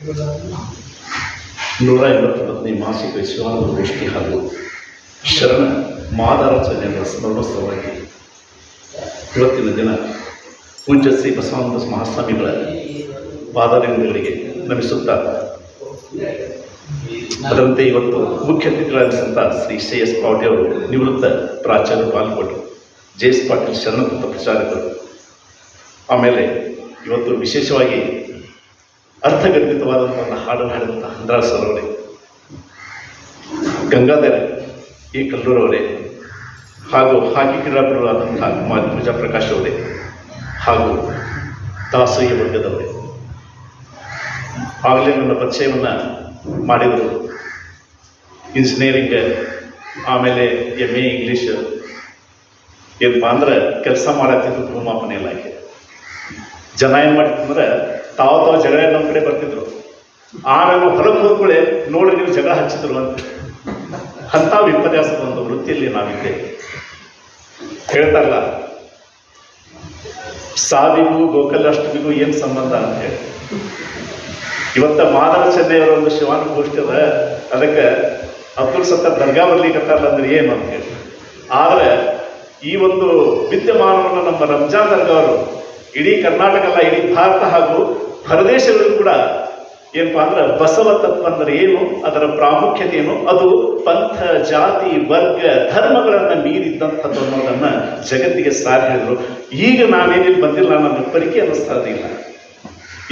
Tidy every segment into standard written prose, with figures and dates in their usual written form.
189ನೇ ಮಾಸಿಕ ಶಿವಾನುಭವಗೋಷ್ಠಿ ಹಾಗೂ ಶರಣ ಮಾದಾರಾಚರಣೆಯ ಸ್ಮರಣೋತ್ಸವವಾಗಿ ಇವತ್ತಿನ ದಿನ ಪೂಜ್ಯ ಶ್ರೀ ಬಸವಾನಂದ ಮಹಾಸ್ವಾಮಿಗಳ ಪಾದರೇಂದ್ರಗಳಿಗೆ ನಮಿಸುತ್ತಾ, ಅದರಂತೆ ಇವತ್ತು ಮುಖ್ಯ ಅತಿಥಿಗಳಾಗಿದ್ದಂಥ ಶ್ರೀ ಶ್ರೇಯಸ್ ಪಾಟೀಲ್ ಅವರು ನಿವೃತ್ತ ಪ್ರಾಚಾರ್ಯರು ಪಾಲ್ಗೊಂಡು, ಜೆ.ಎಸ್. ಪಾಟೀಲ್ ಶರಣತತ್ವ ಪ್ರಚಾರಕರು, ಆಮೇಲೆ ಇವತ್ತು ವಿಶೇಷವಾಗಿ ಅರ್ಥಗರ್ಭಿತವಾದಂಥ ಒಂದು ಹಾಡನ್ನು ಹಾಡಿದಂಥ ಹಂದ್ರಾಳ್ ಸರ್ ಅವರೇ, ಗಂಗಾಧರ್ ಎ. ಕಲ್ಲೂರವರೇ, ಹಾಗೂ ಹಾಕಿ ಕ್ರೀಡಾಪಟುಗಳಾದಂಥ ಕುಮಾರಿ ಪೂಜಾ ಪ್ರಕಾಶ್ ಅವರೇ, ಹಾಗೂ ದಾಸಯ್ಯ ವರ್ಗದವರೇ, ಆಗಲೇ ನನ್ನ ಪರಿಚಯವನ್ನು ಮಾಡಿದರು. ಇಂಜಿನಿಯರಿಂಗ್, ಆಮೇಲೆ MA ಇಂಗ್ಲೀಷ್, ಏನಪ್ಪ ಅಂದ್ರೆ ಕೆಲಸ ಮಾಡತ್ತಿದ್ದು ಭೂಮಾಪನ ಇಲಾಖೆ. ಜನ ಏನು ಮಾಡ್ತಿದ್ರೆ ತಾವು ಜಗಳ ನಮ್ಮ ಕಡೆ ಬರ್ತಿದ್ರು. ಆಮೇಲೆ ಹೊರಗೆ ಹೋದ್ಕೊಳ್ಳೆ ನೋಡ್ರಿ ನೀವು ಜಗಳ ಹಚ್ಚಿದ್ರು ಅಂತ ವಿಪರ್ಯಾಸದ ಒಂದು ವೃತ್ತಿಯಲ್ಲಿ ನಾವಿದ್ದೆ. ಹೇಳ್ತಾರಲ್ಲ, ಸಾವಿಗೂ ಗೋಕುಲಾಷ್ಟಮಿಗೂ ಏನು ಸಂಬಂಧ ಅಂತ ಹೇಳಿ. ಇವತ್ತ ಮಾದರ ಚೆನ್ನೈಯವರ ಒಂದು ಶಿವಾನುಭವಗೋಷ್ಠಿ ಅದ, ಅದಕ್ಕೆ ಅಬ್ದುಲ್ ಸತ್ತಾರ್ ದರ್ಗಾ ಬರ್ಲಿಕ್ಕತ್ತಾರಲ್ಲ ಅಂದ್ರೆ ಏನು ಅಂತ ಹೇಳಿ. ಆದರೆ ಈ ಒಂದು ವಿದ್ಯಮಾನವನ್ನು ನಮ್ಮ ರಂಜಾನ್ ದರ್ಗಾ ಅವರು ಇಡೀ ಕರ್ನಾಟಕ ಅಲ್ಲ, ಇಡೀ ಭಾರತ ಹಾಗೂ ಹೊರದೇಶಗಳು ಕೂಡ ಏನಪ್ಪಾ ಅಂದ್ರೆ ಬಸವ ತತ್ವ ಅಂದ್ರೆ ಏನು, ಅದರ ಪ್ರಾಮುಖ್ಯತೆ ಏನು, ಅದು ಪಂಥ, ಜಾತಿ, ವರ್ಗ, ಧರ್ಮಗಳನ್ನು ಮೀರಿದ್ದಂಥದ್ದು ಅನ್ನೋದನ್ನು ಜಗತ್ತಿಗೆ ಸಾರಿ ಹೇಳಿದ್ರು. ಈಗ ನಾವೇನಿಲ್ಲಿ ಬಂದಿಲ್ಲ, ನನ್ನ ಪರಿಕೆ ಅನ್ನಿಸ್ತಾ ಇಲ್ಲ.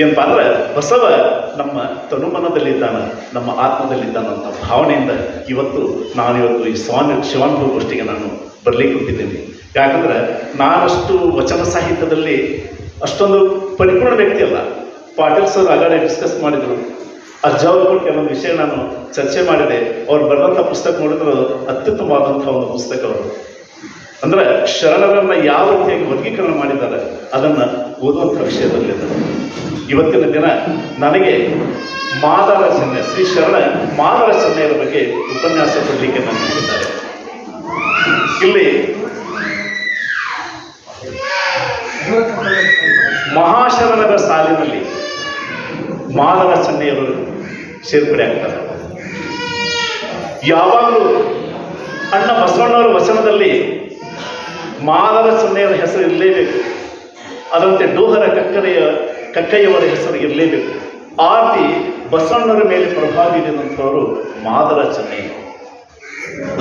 ಏನಪ್ಪ ಅಂದ್ರೆ ಬಸವ ನಮ್ಮ ತನುಮನದಲ್ಲಿದ್ದಾನ, ನಮ್ಮ ಆತ್ಮದಲ್ಲಿದ್ದಾನ ಅಂತ ಭಾವನೆಯಿಂದ ಇವತ್ತು ಈ ಶಿವಾನುಭವಗೋಷ್ಠಿಗೆ ನಾನು ಬರ್ಲಿಕ್ಕೆ ಹೊಂದಿದ್ದೇನೆ. ಯಾಕಂದ್ರೆ ನಾನಷ್ಟು ವಚನ ಸಾಹಿತ್ಯದಲ್ಲಿ ಅಷ್ಟೊಂದು ಪರಿಪೂರ್ಣ ವ್ಯಕ್ತಿ ಅಲ್ಲ. ಪಾಟೀಲ್ ಸರ್ ಆಗಲೇ ಡಿಸ್ಕಸ್ ಮಾಡಿದರು. ಅಜ್ಜಾವ್ರ ಕೂಡ ಕೆಲವೊಂದು ವಿಷಯ ನಾನು ಚರ್ಚೆ ಮಾಡಿದೆ. ಅವ್ರು ಬರೆದಂಥ ಪುಸ್ತಕ ನೋಡಿದ್ರೆ ಅತ್ಯುತ್ತಮವಾದಂಥ ಒಂದು ಪುಸ್ತಕ. ಅವರು ಅಂದ್ರೆ ಶರಣರನ್ನ ಯಾವ ರೀತಿಯಾಗಿ ವರ್ಗೀಕರಣ ಮಾಡಿದ್ದಾರೆ ಅದನ್ನು ಓದುವಂಥ ವಿಷಯದಲ್ಲಿ. ಇವತ್ತಿನ ದಿನ ನನಗೆ ಮಾದಾರ ಚೆನ್ನೈ, ಶ್ರೀ ಶರಣ ಮಾದಾರ ಚೆನ್ನೈಯರ ಬಗ್ಗೆ ಉಪನ್ಯಾಸ ಕೊಡಲಿಕ್ಕೆ ನನಗಿದ್ದಾರೆ. ಇಲ್ಲಿ ಮಹಾಶರಣರ ಸಾಲಿನಲ್ಲಿ ಮಾದಾರ ಚೆನ್ನೈಯವರು ಸೇರ್ಪಡೆ ಆಗ್ತಾರೆ. ಯಾವಾಗಲೂ ಅಣ್ಣ ಬಸವಣ್ಣವರ ವಚನದಲ್ಲಿ ಮಾದಾರ ಚೆನ್ನೈಯವರ ಹೆಸರು ಇರಲೇಬೇಕು. ಅದರಂತೆ ಡೋಹರ ಕಕ್ಕಯ್ಯವರ ಹೆಸರು ಇರಲೇಬೇಕು. ಆರ್ತಿ ಬಸವಣ್ಣರ ಮೇಲೆ ಪ್ರಭಾವ ಬೀರಿದಂಥವರು ಮಾದಾರ ಚೆನ್ನಯ್ಯ.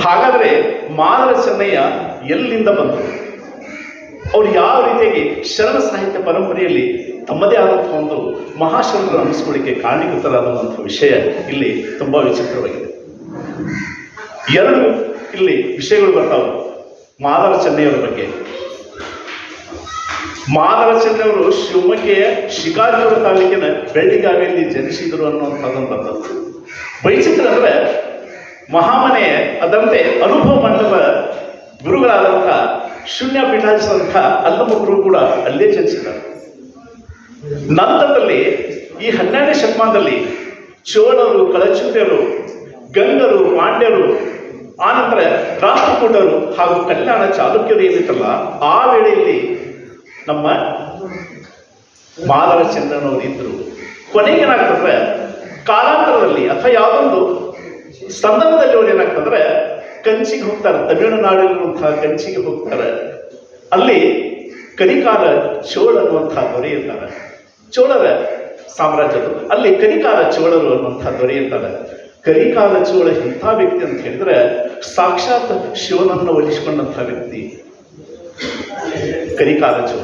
ಹಾಗಾದರೆ ಮಾದಾರ ಚೆನ್ನಯ್ಯ ಎಲ್ಲಿಂದ ಬಂದರು? ಅವರು ಯಾವ ರೀತಿಯಾಗಿ ಶರಣ ಸಾಹಿತ್ಯ ಪರಂಪರೆಯಲ್ಲಿ ತಮ್ಮದೇ ಆದಂಥ ಒಂದು ಮಹಾಶರಣರು ಅನ್ನಿಸ್ಕೊಳ್ಳಿಕ್ಕೆ ಕಾರಣೀಕೃತರಾದಂಥ ವಿಷಯ ಇಲ್ಲಿ ತುಂಬ ವಿಚಿತ್ರವಾಗಿದೆ. ಎರಡು ಇಲ್ಲಿ ವಿಷಯಗಳು ಬರ್ತಾವೆ ಮಾದಾರ ಚೆನ್ನೈಯವರ ಬಗ್ಗೆ. ಮಾದಾರ ಚೆನ್ನೈಯವರು ಶಿವಮೊಗ್ಗೆಯ ಶಿಕಾರಿಪುರ ತಾಲೂಕಿನ ಬೆಳ್ಳಿಗಾವಿಯಲ್ಲಿ ಜನಿಸಿದರು ಅನ್ನುವಂಥದ್ದು. ವೈಚಿತ್ರ ಅಂದರೆ ಮಹಾಮನೆಯ ಅದರಂತೆ ಅನುಭವ ಮಂಟಪ ಗುರುಗಳಾದಂಥ ಶೂನ್ಯ ಪೀಠಾಧಿಸಿದಂಥ ಅಲ್ಲಮ್ಮ ಗುರು ಕೂಡ ಅಲ್ಲೇ ಜನಿಸಿದ್ದಾರೆ. ನಂತರದಲ್ಲಿ ಈ 12ನೇ ಶತಮಾನದಲ್ಲಿ ಚೋಳರು, ಕಳಚೂರ್ಯರು, ಗಂಗರು, ಪಾಂಡ್ಯರು, ಆನಂತರ ರಾಷ್ಟ್ರಕೂಟರು ಹಾಗೂ ಕಲ್ಯಾಣ ಚಾಲುಕ್ಯರು ಏನಿತ್ತಲ್ಲ, ಆ ವೇಳೆಯಲ್ಲಿ ನಮ್ಮ ಮಾದಾರ ಚೆನ್ನೈಯವರು ಇದ್ದರು. ಕೊನೆಗೇನಾಗ್ತಂದ್ರೆ ಕಾಲಾಂತರದಲ್ಲಿ ಅಥವಾ ಯಾವುದೊಂದು ಸಂದರ್ಭದಲ್ಲಿ ಅವ್ರು ಏನಾಗ್ತಂದ್ರೆ ಕಂಚಿಗೆ ಹೋಗ್ತಾರೆ. ತಮಿಳುನಾಡಿರುವಂತಹ ಕಂಚಿಗೆ ಹೋಗ್ತಾರೆ. ಅಲ್ಲಿ ಕರಿಕಾಲ ಚೋಳ ಅನ್ನುವಂತಹ ದೊರೆ ಇರ್ತಾರೆ. ಚೋಳರ ಸಾಮ್ರಾಜ್ಯದ ಅಲ್ಲಿ ಕರಿಕಾಲ ಚೋಳರು ಅನ್ನುವಂತಹ ದೊರೆ ಇರ್ತಾರೆ. ಕರಿಕಾಲ ಚೋಳ ಇಂಥ ವ್ಯಕ್ತಿ ಅಂತ ಹೇಳಿದ್ರೆ ಸಾಕ್ಷಾತ್ ಶಿವನನ್ನು ಒಲಿಸಿಕೊಂಡಂತಹ ವ್ಯಕ್ತಿ ಕರಿಕಾಲ ಚೋಳ.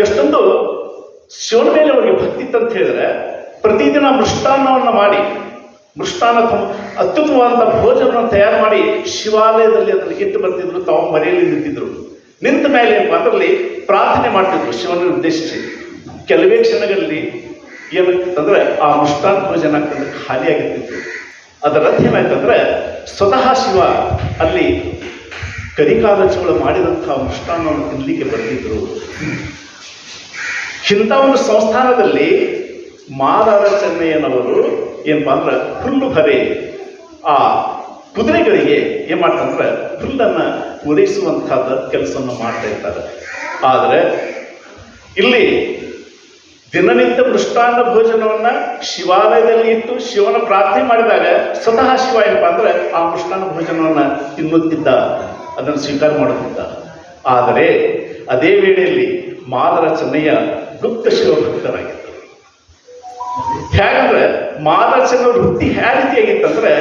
ಎಷ್ಟೊಂದು ಶಿವನ ಮೇಲೆ ಅವರಿಗೆ ಭಕ್ತಿ ಅಂತ ಹೇಳಿದ್ರೆ ಪ್ರತಿದಿನ ಮೃಷ್ಟಾನ್ನವನ್ನು ಮಾಡಿ, ಅತ್ಯುತ್ತಮವಾದಂಥ ಭೋಜನವನ್ನು ತಯಾರು ಮಾಡಿ ಶಿವಾಲಯದಲ್ಲಿ ಅದನ್ನು ಇಟ್ಟು ಬರ್ತಿದ್ರು. ತಾವು ಮರೆಯಲ್ಲಿ ನಿಂತಿದ್ರು. ನಿಂತ ಮೇಲೆ ಅದರಲ್ಲಿ ಪ್ರಾರ್ಥನೆ ಮಾಡ್ತಿದ್ರು ಶಿವನ ಉದ್ದೇಶಿಸಿ. ಕೆಲವೇ ಕ್ಷಣಗಳಲ್ಲಿ ಏನಾಗ್ತಿತ್ತಂದ್ರೆ ಆ ಮೃಷ್ಟಾನ್ನ ಭೋಜನ ಆಗ್ತಂದ್ರೆ ಖಾಲಿಯಾಗಿರ್ತಿತ್ತು. ಅದರ ಅರ್ಥ ಏನಾಯ್ತಂದ್ರೆ ಸ್ವತಃ ಶಿವ ಅಲ್ಲಿ ಕರಿಕಾಲ ಚೋಳ ಮಾಡಿದಂಥ ಮೃಷ್ಟಾನ್ನವನ್ನು ತಿನ್ನಲಿಕ್ಕೆ ಬರ್ತಿದ್ರು. ಇಂಥ ಒಂದು ಸಂಸ್ಥಾನದಲ್ಲಿ ಮಾದಾರ ಚೆನ್ನಯ್ಯನವರು ಏನಪ್ಪಾ ಅಂದ್ರೆ ಹುಲ್ಲು ಭರೆ ಆ ಕುದುರೆಗಳಿಗೆ ಏನು ಮಾಡ್ತಂದ್ರೆ ಹುಲ್ಲನ್ನು ಒದಗಿಸುವಂಥದ್ದು ಕೆಲಸವನ್ನು ಮಾಡ್ತಾ ಇರ್ತಾರೆ. ಆದರೆ ಇಲ್ಲಿ ದಿನನಿತ್ಯ ಮೃಷ್ಟಾನ್ನ ಭೋಜನವನ್ನ ಶಿವಾಲಯದಲ್ಲಿ ಇಟ್ಟು ಶಿವನ ಪ್ರಾರ್ಥನೆ ಮಾಡಿದಾಗ ಸ್ವತಃ ಶಿವ ಏನಪ್ಪಾ ಅಂದ್ರೆ ಆ ಮೃಷ್ಟಾನ್ನ ಭೋಜನವನ್ನ ತಿನ್ನುತ್ತಿದ್ದ, ಅದನ್ನು ಸ್ವೀಕಾರ ಮಾಡುತ್ತಿದ್ದ. ಆದರೆ ಅದೇ ವೇಳೆಯಲ್ಲಿ ಮಾದರ ಚೆನ್ನಯ್ಯ ಗುಪ್ತ ಶಿವಭಕ್ತರಾಗಿದ್ದರು. ಹೇಗಂದ್ರೆ ಮಾದರ ಚೆನ್ನಯ್ಯ ವೃತ್ತಿ ಯಾವ ರೀತಿಯಾಗಿತ್ತಂದ್ರೆ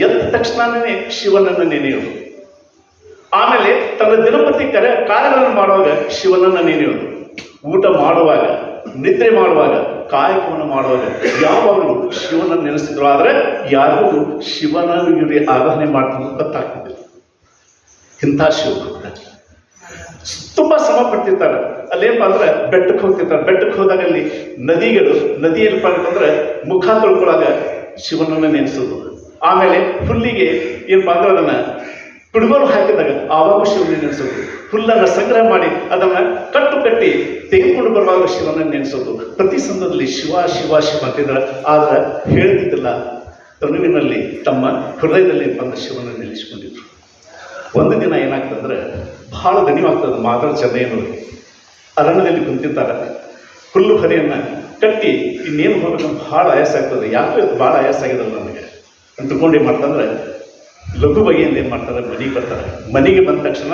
ಎದ್ದ ತಕ್ಷಣನೇ ಶಿವನನ್ನು ನೆನೆಯೋದು, ಆಮೇಲೆ ತನ್ನ ದಿನಪತಿ ಕಾರ್ಯಗಳನ್ನು ಮಾಡುವಾಗ ಶಿವನನ್ನು ನೆನೆಯೋದು, ಊಟ ಮಾಡುವಾಗ, ನಿದ್ರೆ ಮಾಡುವಾಗ, ಕಾಯಕವನ್ನು ಮಾಡುವಾಗ ಯಾವಾಗಲೂ ಶಿವನನ್ನು ನೆನೆಸಿದ್ರು. ಆದರೆ ಯಾರಿಗೂ ಶಿವನ ಇವರು ಆರಾಧನೆ ಮಾಡ್ತಿದ್ರು ಗೊತ್ತಾಗ್ತಿದ್ದಿಲ್ಲ. ಇಂಥ ಶಿವಭಕ್ತ ತುಂಬಾ ಶ್ರಮ ಪಡ್ತಿರ್ತಾರೆ. ಅಲ್ಲೇನಪ್ಪ ಅಂದ್ರೆ ಬೆಟ್ಟಕ್ಕೆ ಹೋಗ್ತಿರ್ತಾರೆ. ಬೆಟ್ಟಕ್ಕೆ ಹೋದಾಗ ಅಲ್ಲಿ ನದಿಯಲ್ಲಿ ಅಂತಂದ್ರೆ ಮುಖ ತೊಳ್ಕೊಳ್ಳಾಗ ಶಿವನನ್ನು ನೆನೆಸೋದು. ಆಮೇಲೆ ಹುಲ್ಲಿಗೆ ಏನಪ್ಪಾ ಅಂದ್ರೆ ಅದನ್ನ ಕುಡುಗೋಲು ಹಾಕಿದಾಗ ಆವಾಗ ಶಿವನ ನೆನೆಸೋದು. ಹುಲ್ಲನ್ನು ಸಂಗ್ರಹ ಮಾಡಿ ಅದನ್ನ ಕಟ್ಟಿ ತೆಗೆದುಕೊಂಡು ಬರುವಾಗ ಶಿವನನ್ನು ನೆನೆಸೋದು. ಪ್ರತಿ ಸಂದರ್ಭದಲ್ಲಿ ಶಿವ ಶಿವ ಶಿವ ಅಂತಿದ್ದಾರೆ. ಆದ್ರೆ ಹೇಳ್ತಿದ್ದಿಲ್ಲ, ತನುವಿನಲ್ಲಿ ತಮ್ಮ ಹೃದಯದಲ್ಲಿ ಬಂದ ಶಿವನನ್ನು ನಿಲ್ಲಿಸಿಕೊಂಡಿದ್ರು. ಒಂದು ದಿನ ಏನಾಗ್ತದಂದ್ರೆ ಬಹಳ ದಣಿವಾಗ್ತದೆ. ಮಾದರ ಚೆನ್ನಯ್ಯನವರು ಅರಣ್ಯದಲ್ಲಿ ಕುಂತಿರ್ತಾರೆ. ಹುಲ್ಲು ಹರಿಯನ್ನ ಕಟ್ಟಿ ಇನ್ನೇನು ಹೋಗ್ಬೇಕಂತ ಭಾಳ ಆಯಾಸ ಆಗ್ತದೆ. ಯಾಕೆ ಭಾಳ ಆಯಾಸ ಆಗಿದಲ್ಲ ನನಗೆ ಅಂತ ತಿಳ್ಕೊಂಡು ಏನು ಮಾಡ್ತಂದ್ರೆ ಲಘು ಬಗೆಯಿಂದ ಏನು ಮಾಡ್ತಾರೆ, ಮನೆಗೆ ಬರ್ತಾರೆ. ಮನೆಗೆ ಬಂದ ತಕ್ಷಣ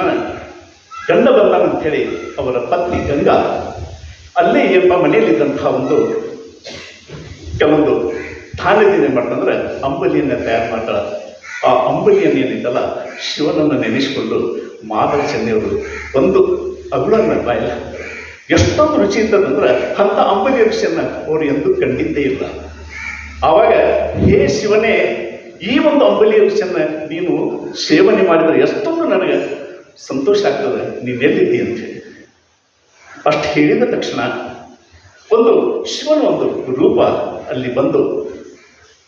ಗಂಡ ಬಂದಾನಂಥೇಳಿ ಅವರ ಪತ್ನಿ ಗಂಗಾ ಅಲ್ಲೇ ಏನಪ್ಪ ಮನೆಯಲ್ಲಿದ್ದಂತಹ ಕೆಲವೊಂದು ಧಾನ್ಯದಿಂದ ಏನು ಮಾಡ್ತಂದ್ರೆ ಅಂಬಲಿಯನ್ನು ತಯಾರು ಮಾಡ್ತಾಳೆ. ಆ ಅಂಬಲಿಯನ್ನು ಏನಿದ್ದಲ್ಲ ಶಿವನನ್ನು ನೆನೆಸಿಕೊಂಡು ಮಾದರ ಚೆನ್ನಯ್ಯವರು ಒಂದು ಅಗುಳನ್ನ ಬಾಯಿಲ್ಲ. ಎಷ್ಟೊಂದು ರುಚಿ ಇರ್ತದಂದ್ರೆ ಅಂಥ ಅಂಬಲಿಯ ರುಚಿಯನ್ನು ಅವರು ಎಂದೂ ಕಂಡಿದ್ದೇ ಇಲ್ಲ. ಆವಾಗ ಹೇ ಶಿವನೇ, ಈ ಒಂದು ಅಂಬಲಿಯ ರುಚಿಯನ್ನು ನೀನು ಸೇವನೆ ಮಾಡಿದರೆ ಎಷ್ಟೊಂದು ನನಗೆ ಸಂತೋಷ ಆಗ್ತದೆ, ನೀನೆಲ್ಲಿದ್ದಿ ಅಂತೇಳಿ. ಅಷ್ಟು ಹೇಳಿದ ತಕ್ಷಣ ಶಿವನ ಒಂದು ರೂಪ ಅಲ್ಲಿ ಬಂದು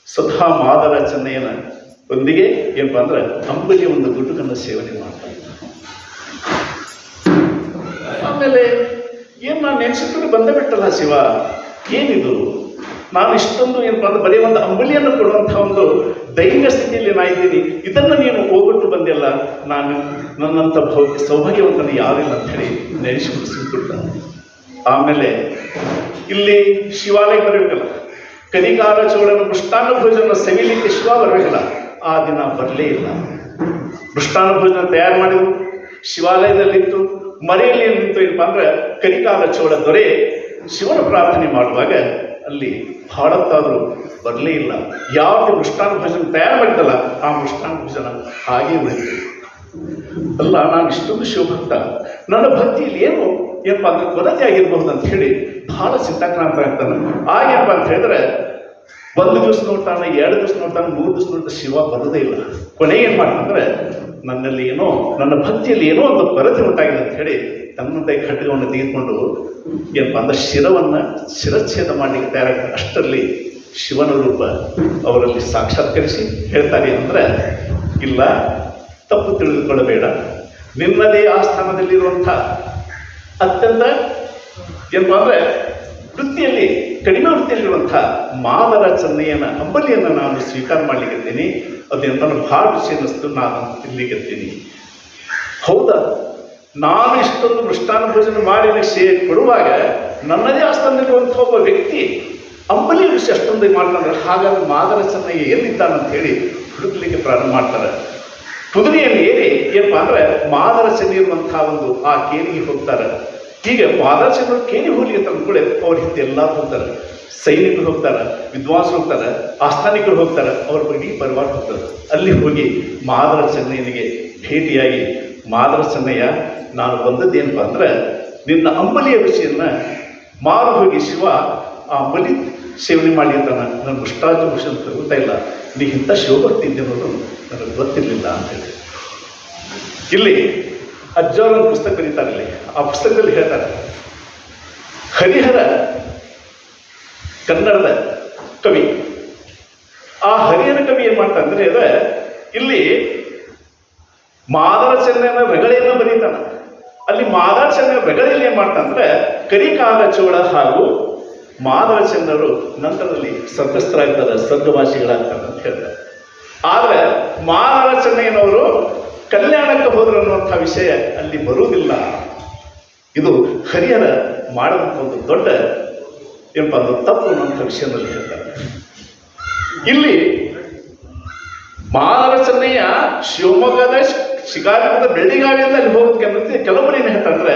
ಸ್ವತಃ ಮಾದರ ಚೆನ್ನಯ್ಯನ ಒಂದಿಗೆ ಏನಪ್ಪ ಅಂದ್ರೆ ಅಂಬಲಿಯ ಒಂದು ಗುಟುಕನ್ನು ಸೇವನೆ ಮಾಡ್ತಾ ಇದ್ದ. ಆಮೇಲೆ ಏನು ನಾನು ನೆನೆಸಿಕೊಂಡು ಬಂದೇ ಬಿಟ್ಟಲ್ಲ ಶಿವ, ಏನಿದು ನಾನು ಇಷ್ಟೊಂದು ಏನಪ್ಪ ಅಂದ್ರೆ ಬರೀ ಒಂದು ಅಂಬಲಿಯನ್ನು ಕೊಡುವಂಥ ಒಂದು ದೈಹಿಕ ಸ್ಥಿತಿಯಲ್ಲಿ ನಾನಿದ್ದೀನಿ, ಇದನ್ನು ನೀನು ಹೋಗ್ಬಿಟ್ಟು ಬಂದಿಲ್ಲ, ನಾನು ನನ್ನಂಥ ಸೌಭಾಗ್ಯವಂತನ ಯಾರಿಲ್ಲ ಅಂತ ಹೇಳಿ ನೆನೆಸಿಕೊಂಡು ಸಿಕ್ಬಿಟ್ಟ. ಆಮೇಲೆ ಇಲ್ಲಿ ಶಿವಾಲಯ ಬರಬೇಕಲ್ಲ, ಕನಿಕಾರ ಚೋಳನ ಮೃಷ್ಟಾನ್ನ ಭೋಜನ ಸವಿಲಿಕ್ಕೆ ಶಿವ ಬರಬೇಕಲ್ಲ, ಆ ದಿನ ಬರಲೇ ಇಲ್ಲ. ಮೃಷ್ಟಾನ್ನ ಭೋಜನ ತಯಾರು ಮಾಡಿದ್ರು, ಶಿವಾಲಯದಲ್ಲಿತ್ತು. ಮರೆಯಲ್ಲಿ ಏನಿತ್ತು ಏನಪ್ಪ ಅಂದ್ರೆ ಕನಿಕಾರ ಚೋಳ ದೊರೆ ಶಿವನ ಪ್ರಾರ್ಥನೆ ಮಾಡುವಾಗ ಅಲ್ಲಿ ಭಾಳತ್ತಾದರೂ ಬರಲೇ ಇಲ್ಲ. ಯಾವುದು ಮೃಷ್ಟಾನ್ನ ಭೋಜನ ತಯಾರು ಮಾಡಿದ್ದಲ್ಲ ಆ ಮೃಷ್ಟಾನ್ನ ಭೋಜನ ಹಾಗೆ ಉಳಿತು. ಅಲ್ಲ, ನಾನು ಇಷ್ಟೊಂದು ಶಿವಭಕ್ತ, ನನ್ನ ಭಕ್ತಿಯಲ್ಲಿ ಏನಪ್ಪ ಅಂದ್ರೆ ಕೊರತೆ ಆಗಿರಬಹುದು ಅಂತ ಹೇಳಿ ಬಹಳ ಚಿಂತಾಕ್ರಾಂತ ಆಗ್ತಾನೆ. ಆಗೇನಪ್ಪ ಅಂತ ಹೇಳಿದ್ರೆ 1 ದಿವಸ ನೋಡ್ತಾನೆ, 2 ದಿವಸ ನೋಡ್ತಾನೆ, 3 ದಿವಸ ನೋಡ್ತಾನೆ, ಶಿವ ಬರೋದೇ ಇಲ್ಲ. ಕೊನೆಗೆ ಏನು ಮಾಡ್ತಂದ್ರೆ ನನ್ನಲ್ಲಿ ನನ್ನ ಭಕ್ತಿಯಲ್ಲಿ ಏನೋ ಒಂದು ಕೊರತೆ ಉಂಟಾಗಿದೆ ಅಂತ ಹೇಳಿ ತನ್ನಂತೆ ಖಡ್ಗವನ್ನು ತೆಗೆದುಕೊಂಡು ಏನಪ್ಪ ಅಂದ್ರೆ ಶಿರಚ್ಛೇದ ಮಾಡಲಿಕ್ಕೆ ತಯಾರಾಗ್ತಾರೆ. ಅಷ್ಟರಲ್ಲಿ ಶಿವನ ರೂಪ ಅವರಲ್ಲಿ ಸಾಕ್ಷಾತ್ಕರಿಸಿ ಹೇಳ್ತಾರೆ ಅಂದರೆ, ಇಲ್ಲ, ತಪ್ಪು ತಿಳಿದುಕೊಳ್ಳಬೇಡ, ನಿನ್ನದೇ ಆಸ್ಥಾನದಲ್ಲಿರುವಂಥ ಅತ್ಯಂತ ಏನಪ್ಪ ಅಂದರೆ ವೃತ್ತಿಯಲ್ಲಿ ಕಡಿಮೆ ವೃತ್ತಿಯಲ್ಲಿರುವಂಥ ಮಾದರ ಚೆನ್ನಯ್ಯನ ಅಂಬಲಿಯನ್ನು ನಾನು ಸ್ವೀಕಾರ ಮಾಡಲಿಕ್ಕಿದ್ದೀನಿ. ಅದೇನು ನನ್ನ ಭಾಳ ರುಚಿ ಅನ್ನಿಸ್ತು, ನಾನು ತಿನ್ನಲಿಕ್ಕಿರ್ತೀನಿ. ಹೌದಾ, ನಾನು ಇಷ್ಟೊಂದು ಮೃಷ್ಟಾನ್ನ ಭೋಜನ ಮಾಡಿ ಕೊಡುವಾಗ ನನ್ನದೇ ಆಸ್ಥಾನದಲ್ಲಿರುವಂಥ ಒಬ್ಬ ವ್ಯಕ್ತಿ ಅಂಬಲಿ ರುಚಿ ಅಷ್ಟೊಂದು ಮಾಡ್ತಾರೆ, ಹಾಗಾದ್ರೆ ಮಾದರ ಚೆನ್ನಯ್ಯ ಎಲ್ಲಿದ್ದಾನಂತ ಹೇಳಿ ಹುಡುಕಲಿಕ್ಕೆ ಪ್ರಾರಂಭ ಮಾಡ್ತಾರೆ. ಕುದುರೆಯಲ್ಲಿ ಏರಿ ಏನಪ್ಪ ಅಂದ್ರೆ ಮಾದರ ಚೆನ್ನೈ ಇರುವಂಥ ಆ ಕೇರಿಗೆ ಹೋಗ್ತಾರೆ. ಹೀಗೆ ಮಾದರ ಚೆನ್ನೈ ಕೇರಿ ಹೋಗ್ಲಿಕ್ಕೆ ತಂದ್ಕೊಳ್ಳಿ ಅವ್ರ ಹಿಂದೆ ಎಲ್ಲ ಹೋಗ್ತಾರೆ. ಸೈನಿಕರು ಹೋಗ್ತಾರೆ, ವಿದ್ವಾಂಸರು ಹೋಗ್ತಾರೆ, ಆಸ್ಥಾನಿಕರು ಹೋಗ್ತಾರೆ, ಅವ್ರ ಬಗ್ಗೆ ಪರಿವಾರ ಹೋಗ್ತಾರೆ. ಅಲ್ಲಿ ಹೋಗಿ ಮಾದರ ಚೆನ್ನಯ್ಯನಿಗೆ ಭೇಟಿಯಾಗಿ, ಮಾದರ ಚೆನ್ನಯ್ಯ, ನಾನು ಬಂದದ್ದೇನಪ್ಪ ಅಂದ್ರೆ ನಿನ್ನ ಅಂಬಲಿಯ ರುಚಿಯನ್ನು ಮಾರು ಹೋಗಿ ಶಿವ ಆ ಅಂಬಲಿ ಸೇವನೆ ಮಾಡಿ ಅಂತ ನನ್ನ ಮೃಷ್ಟಾನ್ನ ಭೋಜನ ತಗೋತಾ ಇಲ್ಲ, ನೀ ಇಂಥ ಶಿವಭಕ್ತಿ ಇದ್ದೆ ಅನ್ನೋದು ನನಗೆ ಗೊತ್ತಿರಲಿಲ್ಲ ಅಂತೇಳಿ. ಇಲ್ಲಿ ಅಜ್ಜವರೊಂದು ಪುಸ್ತಕ ಬರೀತಾರೆ. ಇಲ್ಲಿ ಆ ಪುಸ್ತಕದಲ್ಲಿ ಹೇಳ್ತಾರೆ, ಹರಿಹರ ಕನ್ನಡದ ಕವಿ. ಆ ಹರಿಹರ ಕವಿ ಏನು ಮಾಡ್ತಾನೆ ಅಂದರೆ ಇಲ್ಲಿ ಮಾದರ ಚೆನ್ನಯ್ಯನ ರಗಳೆಯನ್ನು ಬರೀತಾನೆ. ಅಲ್ಲಿ ಮಾದರ ಚೆನ್ನಯ್ಯ ರಗಳೆಯಲ್ಲಿ ಏನು ಮಾಡ್ತಾನಂದ್ರೆ ಕರಿಕಾಲ ಚೋಳ ಹಾಗೂ ಮಾದರ ಚೆನ್ನರು ನಂತರದಲ್ಲಿ ಸ್ವರ್ಗಸ್ಥರಾಗ್ತಾರೆ, ಸ್ವರ್ಗವಾಸಿಗಳಾಗ್ತಾರೆ ಅಂತ ಹೇಳ್ತಾರೆ. ಆದರೆ ಮಾದರ ಚೆನ್ನಯ್ಯನವರು ಕಲ್ಯಾಣಕ್ಕೆ ಹೋದರು ಅನ್ನುವಂಥ ವಿಷಯ ಅಲ್ಲಿ ಬರುವುದಿಲ್ಲ. ಇದು ಹರಿಹರ ಮಾಡಿದಂಥ ಒಂದು ದೊಡ್ಡ ಏನಪ್ಪ ಅಂದ್ರೆ ತಪ್ಪು ಅನ್ನುವಂಥ ವಿಷಯದಲ್ಲಿ ಹೇಳ್ತಾರೆ. ಇಲ್ಲಿ ಮಾದರ ಚೆನ್ನಯ್ಯ ಶಿವಮೊಗ್ಗದ ಶಿಕಾರಿಪುರದ ಬೆಳ್ಳಿಗಾವಿಯಿಂದ ಅಲ್ಲಿ ಹೋಗೋದಕ್ಕೆ ಅನ್ನೋದು ಕೆಲವೊಬ್ಬರು ಏನು ಹೇಳ್ತಾರೆ,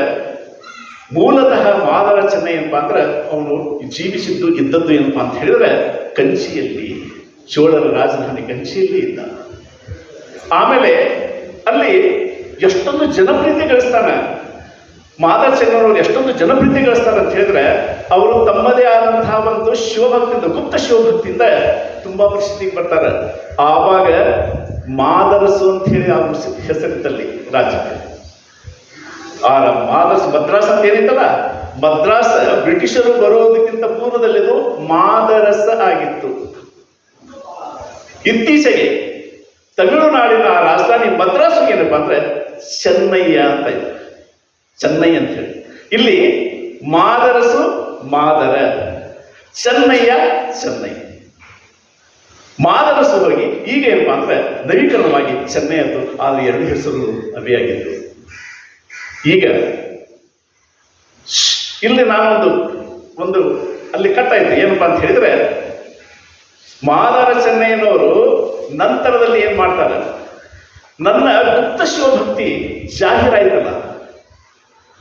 ಮೂಲತಃ ಮಾದರ ಚೆನ್ನಯ್ಯ ಏನಪ್ಪ ಅಂದ್ರೆ ಅವನು ಜೀವಿಸಿದ್ದು ಇದ್ದದ್ದು ಏನಪ್ಪಾ ಅಂತ ಹೇಳಿದ್ರೆ ಕಂಚಿಯಲ್ಲಿ, ಚೋಳರ ರಾಜಧಾನಿ ಕಂಚಿಯಲ್ಲಿ ಇದ್ದ. ಆಮೇಲೆ ಅಲ್ಲಿ ಎಷ್ಟೊಂದು ಜನಪ್ರಿಯತೆ ಗಳಿಸ್ತಾನೆ ಮಾದರ ಚೆನ್ನಯ್ಯನವರು, ಎಷ್ಟೊಂದು ಜನಪ್ರಿಯತೆ ಗಳಿಸ್ತಾರೆ ಅಂತ ಹೇಳಿದ್ರೆ ಅವರು ತಮ್ಮದೇ ಆದಂತಹ ಒಂದು ಶಿವಭಕ್ತಿಯಿಂದ, ಗುಪ್ತ ಶಿವಭಕ್ತಿಯಿಂದ ತುಂಬಾ ಪ್ರಸಿದ್ಧಿಗೆ ಬರ್ತಾರೆ. ಆವಾಗ ಮಾದರಸು ಅಂತ ಹೇಳಿ ಆ ಹೆಸರಿತ್ತಲ್ಲಿ ರಾಜ್ಯಕ್ಕೆ. ಆ ಮಾದರಸ್ ಮದ್ರಾಸ್ ಅಂತ ಏನಿತ್ತಲ್ಲ, ಮದ್ರಾಸ್ ಬ್ರಿಟಿಷರು ಬರೋದಕ್ಕಿಂತ ಪೂರ್ವದಲ್ಲಿದು ಮಾದರಸ ಆಗಿತ್ತು. ಇತ್ತೀಚೆಗೆ ತಮಿಳುನಾಡಿನ ಆ ರಾಜಧಾನಿ ಮದ್ರಾಸ್ ಏನಪ್ಪಾ ಅಂದ್ರೆ ಚೆನ್ನಯ್ಯ ಅಂತ ಇದೆ, ಚೆನ್ನೈ ಅಂತ ಹೇಳಿ. ಇಲ್ಲಿ ಮಾದರಸು ಮಾದರ, ಚೆನ್ನಯ್ಯ ಚೆನ್ನೈ. ಮಾದರಸು ಹೋಗಿ ಈಗ ಏನಪ್ಪಾ ಅಂದ್ರೆ ನವೀಕರಣವಾಗಿ ಚೆನ್ನೈ ಆಯ್ತು. ಆದ್ರೆ ಎರಡು ಹೆಸರು ಅಭಿಯಾಗಿತ್ತು. ಈಗ ಇಲ್ಲಿ ನಾನೊಂದು ಒಂದು ಅಲ್ಲಿ ಕಟ್ಟಾಯ್ತು ಏನಪ್ಪಾ ಅಂತ ಹೇಳಿದ್ರೆ, ಮಾದರ ಚೆನ್ನಯ್ಯನವರು ನಂತರದಲ್ಲಿ ಏನ್ ಮಾಡ್ತಾರೆ, ನನ್ನ ಗುಪ್ತ ಶಿವಭಕ್ತಿ ಜಾಹೀರಾಯ್ತಲ್ಲ,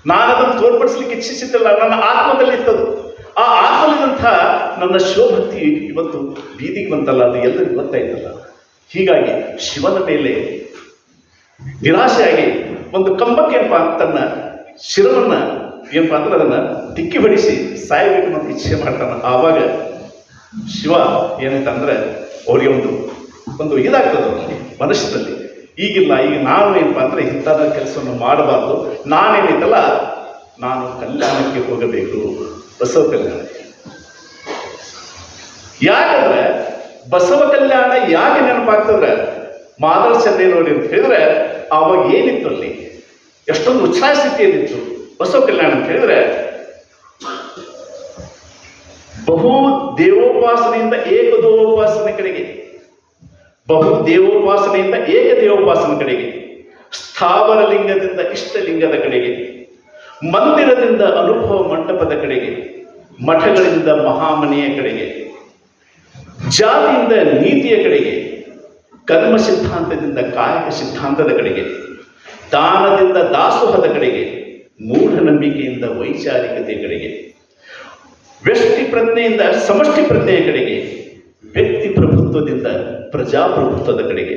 ನಾನದನ್ನು ತೋರ್ಪಡಿಸ್ಲಿಕ್ಕೆ ಇಚ್ಛಿಸಿದ್ದಲ್ಲ, ನನ್ನ ಆತ್ಮದಲ್ಲಿ ಇತ್ತದು. ಆ ಆತ್ಮದಂತಹ ನನ್ನ ಶಿವಭಕ್ತಿ ಇವತ್ತು ಬೀದಿಗೆ ಬಂತಲ್ಲ, ಅದು ಎಲ್ಲರಿಗೂ ಗೊತ್ತಾಯ್ತಲ್ಲ. ಹೀಗಾಗಿ ಶಿವನ ಮೇಲೆ ನಿರಾಶೆಯಾಗಿ ಒಂದು ಕಂಬಕ್ಕೆ ಏನಪ್ಪಾ ತನ್ನ ಶಿರವನ್ನ ಏನಪ್ಪಾ ಅಂದ್ರೆ ಅದನ್ನ ದಿಕ್ಕಿ ಹೊಡಿಸಿ ಸಾಯಬೇಕು ಅಂತ ಇಚ್ಛೆ ಮಾಡ್ತಾನೆ. ಆವಾಗ ಶಿವ ಏನಂತಂದ್ರೆ ಅವರಿಗೆ ಒಂದು ಇದಾಗ್ತದೆ ಮನಸ್ಸಿನಲ್ಲಿ, ಈಗಿಲ್ಲ, ಈಗ ನಾನು ಏನಪ್ಪಾ ಅಂದ್ರೆ ಇಂಥದ ಕೆಲಸವನ್ನು ಮಾಡಬಾರ್ದು, ನಾನೇನಿತ್ತಲ್ಲ ನಾನು ಕಲ್ಯಾಣಕ್ಕೆ ಹೋಗಬೇಕು, ಬಸವ ಕಲ್ಯಾಣಕ್ಕೆ. ಯಾಕಂದ್ರೆ ಬಸವ ಕಲ್ಯಾಣ ಯಾಕೆ ನೆನಪಾಗ್ತದ್ರೆ ಮಾದರ ಚೆನ್ನಯ್ಯನವರು ಅಂತ ಹೇಳಿದ್ರೆ, ಆವಾಗ ಏನಿತ್ತು ಅಲ್ಲಿ, ಎಷ್ಟೊಂದು ಉತ್ಸಾಹ ಸ್ಥಿತಿಯಲ್ಲಿತ್ತು ಬಸವ ಕಲ್ಯಾಣ ಅಂತ ಹೇಳಿದ್ರೆ, ಬಹು ದೇವೋಪಾಸನೆಯಿಂದ ಏಕದೇವೋಪಾಸನೆ ಕಡೆಗೆ, ಬಹು ದೇವೋಪಾಸನೆಯಿಂದ ಏಕದೇವೋಪಾಸನೆ ಕಡೆಗೆ, ಸ್ಥಾವರ ಲಿಂಗದಿಂದ ಇಷ್ಟಲಿಂಗದ ಕಡೆಗೆ, ಮಂದಿರದಿಂದ ಅನುಭವ ಮಂಟಪದ ಕಡೆಗೆ, ಮಠಗಳಿಂದ ಮಹಾಮನೆಯ ಕಡೆಗೆ, ಜಾತಿಯಿಂದ ನೀತಿಯ ಕಡೆಗೆ, ಕರ್ಮ ಸಿದ್ಧಾಂತದಿಂದ ಕಾಯಕ ಸಿದ್ಧಾಂತದ ಕಡೆಗೆ, ದಾನದಿಂದ ದಾಸೋಹದ ಕಡೆಗೆ, ಮೂಢನಂಬಿಕೆಯಿಂದ ವೈಚಾರಿಕತೆ ಕಡೆಗೆ, ವ್ಯಕ್ತಿ ಪ್ರಜ್ಞೆಯಿಂದ ಸಮಷ್ಟಿ ಪ್ರಜ್ಞೆಯ ಕಡೆಗೆ, ವ್ಯಕ್ತಿ ಪ್ರಭುತ್ವದಿಂದ ಪ್ರಜಾಪ್ರಭುತ್ವದ ಕಡೆಗೆ,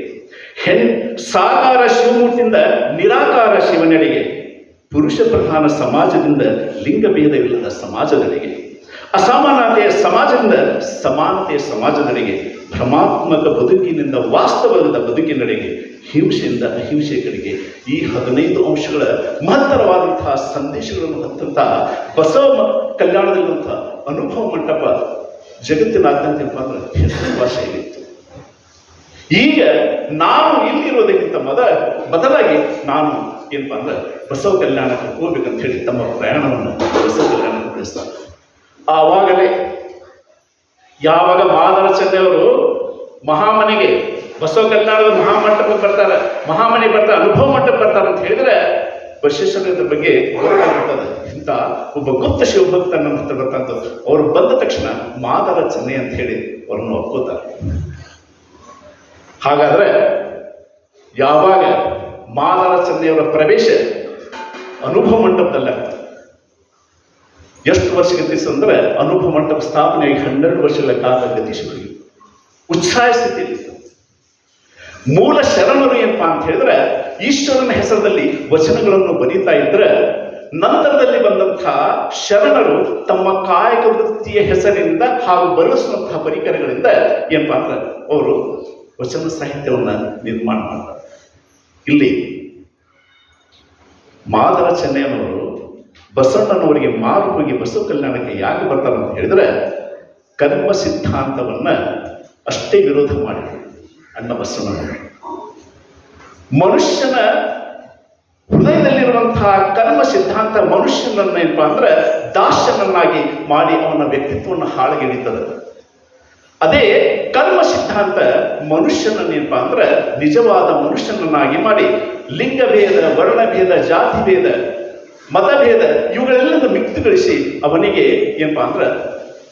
ಸಾಕಾರ ಶಿವಮೂರ್ತಿಯಿಂದ ನಿರಾಕಾರ ಶಿವನೆಡೆಗೆ, ಪುರುಷ ಪ್ರಧಾನ ಸಮಾಜದಿಂದ ಲಿಂಗಭೇದವಿಲ್ಲದ ಸಮಾಜದೆಡೆಗೆ, ಅಸಮಾನತೆಯ ಸಮಾಜದಿಂದ ಸಮಾನತೆಯ ಸಮಾಜದೆಡೆಗೆ, ಭ್ರಮಾತ್ಮಕ ಬದುಕಿನಿಂದ ವಾಸ್ತವದ ಬದುಕಿನೆಡೆಗೆ, ಹಿಂಸೆಯಿಂದ ಅಹಿಂಸೆಯ ಕಡೆಗೆ, ಈ 15 ಅಂಶಗಳ ಮಹತ್ತರವಾದಂತಹ ಸಂದೇಶಗಳನ್ನು ಹೊತ್ತಂತಹ ಬಸವ ಕಲ್ಯಾಣದಲ್ಲಿರುವಂತಹ ಅನುಭವ ಮಂಟಪ ಜಗತ್ತಿನಾದ್ಯಂತ ಹೆಸರುವಾಸಿಯಾಗಿತ್ತು. ಈಗ ನಾನು ಇಲ್ಲಿರೋದಕ್ಕಿಂತ ಬದಲಾಗಿ ನಾನು ಏನಪ್ಪಾ ಅಂದ್ರೆ ಬಸವ ಕಲ್ಯಾಣಕ್ಕೆ ಹೋಗ್ಬೇಕಂತ ಹೇಳಿ ತಮ್ಮ ಪ್ರಯಾಣವನ್ನು ಬಸವ ಕಲ್ಯಾಣಕ್ಕೆ ನಡೆಸ್ತಾರೆ. ಆವಾಗಲೇ ಯಾವಾಗ ಮಾದರ ಚೆನ್ನಯ್ಯನವರು ಮಹಾಮನೆಗೆ ಬಸವ ಕಲ್ಯಾಣದ ಮಹಾಮಂಟಪಕ್ಕೆ ಬರ್ತಾರೆ, ಮಹಾಮನೆಗೆ ಬರ್ತಾರೆ, ಅನುಭವ ಮಂಟಪ ಬರ್ತಾರೆ ಅಂತ ಹೇಳಿದ್ರೆ ಬಸವೇಶ್ವರರ ಬಗ್ಗೆ ಗೊತ್ತಾಗ್ತದೆ. ಇಂಥ ಒಬ್ಬ ಗುಪ್ತ ಶಿವಭಕ್ತ ನಮ್ಮ ಹತ್ರ ಬರ್ತಂಥದ್ದು. ಅವರು ಬಂದ ತಕ್ಷಣ ಮಾದರ ಚೆನ್ನಯ್ಯ ಅಂತ ಹೇಳಿ ಅವ್ರನ್ನು ಒಪ್ಕೋತಾರೆ. ಹಾಗಾದ್ರೆ ಯಾವಾಗ ಮಾದರ ಚೆನ್ನಯ್ಯವರ ಪ್ರವೇಶ ಅನುಭವ ಮಂಟಪದಲ್ಲಾಗ್ತದೆ, ಎಷ್ಟು ವರ್ಷ ಗತಿಸಿ ಅಂದ್ರೆ ಅನುಭವ ಮಂಟಪ ಸ್ಥಾಪನೆಯಾಗಿ 12 ವರ್ಷಗಳ ಕಾಲ ಗತಿಸಿ ಹೋಗಿ ಉತ್ಸಾಹ ಸ್ಥಿತಿಯಲ್ಲಿ. ಮೂಲ ಶರಣರು ಏನಪ್ಪಾ ಅಂತ ಹೇಳಿದ್ರೆ ಈಶ್ವರನ ಹೆಸರಲ್ಲಿ ವಚನಗಳನ್ನು ಬರೀತಾ ಇದ್ರೆ, ನಂತರದಲ್ಲಿ ಬಂದಂತಹ ಶರಣರು ತಮ್ಮ ಕಾಯಕ ವೃತ್ತಿಯ ಹೆಸರಿನಿಂದ ಹಾಗೂ ಬಳಸುವಂತಹ ಪರಿಕರಗಳಿಂದ ಏನಪ್ಪಾ ಅಂದ್ರೆ ಅವರು ವಚನ ಸಾಹಿತ್ಯವನ್ನ ನಿರ್ಮಾಣ ಮಾಡ್ತಾರೆ. ಇಲ್ಲಿ ಮಾದರ ಚೆನ್ನಯ್ಯನವರು ಬಸವಣ್ಣನವರಿಗೆ ಮಾರು ಹೋಗಿ ಬಸವ ಕಲ್ಯಾಣಕ್ಕೆ ಯಾಕೆ ಬರ್ತಾರೆ ಅಂತ ಹೇಳಿದ್ರೆ, ಕರ್ಮ ಸಿದ್ಧಾಂತವನ್ನ ಅಷ್ಟೇ ವಿರೋಧ ಮಾಡಿದರು ಅಣ್ಣ ಬಸವಣ್ಣನವರು. ಮನುಷ್ಯನ ಹೃದಯದಲ್ಲಿರುವಂತಹ ಕರ್ಮ ಸಿದ್ಧಾಂತ ಮನುಷ್ಯನನ್ನ ಏನಪ್ಪಾ ಅಂದ್ರೆ ದಾಸ್ಯನನ್ನಾಗಿ ಮಾಡಿ ಅವನ ವ್ಯಕ್ತಿತ್ವವನ್ನು ಹಾಳಗೆಡಿತದೆ. ಅದೇ ಕರ್ಮ ಸಿದ್ಧಾಂತ ಮನುಷ್ಯನನ್ನೇನಪ್ಪಾ ಅಂದ್ರೆ ನಿಜವಾದ ಮನುಷ್ಯನನ್ನಾಗಿ ಮಾಡಿ ಲಿಂಗಭೇದ, ವರ್ಣಭೇದ, ಜಾತಿಭೇದ, ಮತಭೇದ ಇವುಗಳೆಲ್ಲದ ಮಿಕ್ತುಗೊಳಿಸಿ ಅವನಿಗೆ ಏನಪ್ಪಾ ಅಂದ್ರೆ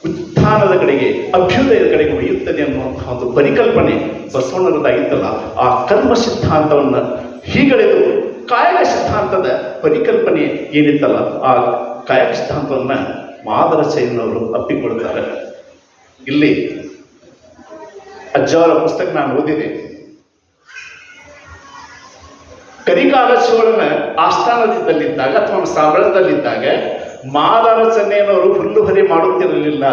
ಉತ್ಥಾನದ ಕಡೆಗೆ, ಅಭ್ಯುದಯದ ಕಡೆಗೆ ಒಯ್ಯುತ್ತದೆ ಅನ್ನುವಂತಹ ಒಂದು ಪರಿಕಲ್ಪನೆ ಬಸವಣ್ಣರದಾಗಿತ್ತಲ್ಲ. ಆ ಕರ್ಮ ಸಿದ್ಧಾಂತವನ್ನು ಹೀಗಳೆದು ಕಾಯಕ ಸಿದ್ಧಾಂತದ ಪರಿಕಲ್ಪನೆ ಏನಿತ್ತಲ್ಲ, ಆ ಕಾಯಕ ಸಿದ್ಧಾಂತವನ್ನು ಮಾದರಸಯ್ಯನವರು ಅಪ್ಪಿಕೊಳ್ತಾರೆ. ಇಲ್ಲಿ ಅಜ್ಜವರ ಪುಸ್ತಕ ನಾನು ಓದಿದೆ. ಕರಿಕಾಲ ಚೋಳನ ಆಸ್ಥಾನದಲ್ಲಿದ್ದಾಗ ಅಥವಾ ಸಾಮ್ರಾಜ್ಯದಲ್ಲಿದ್ದಾಗ ಮಾದರಸಯ್ಯನವರು ಹುಲ್ಲುಹರಿ ಮಾಡುತ್ತಿರಲಿಲ್ಲ.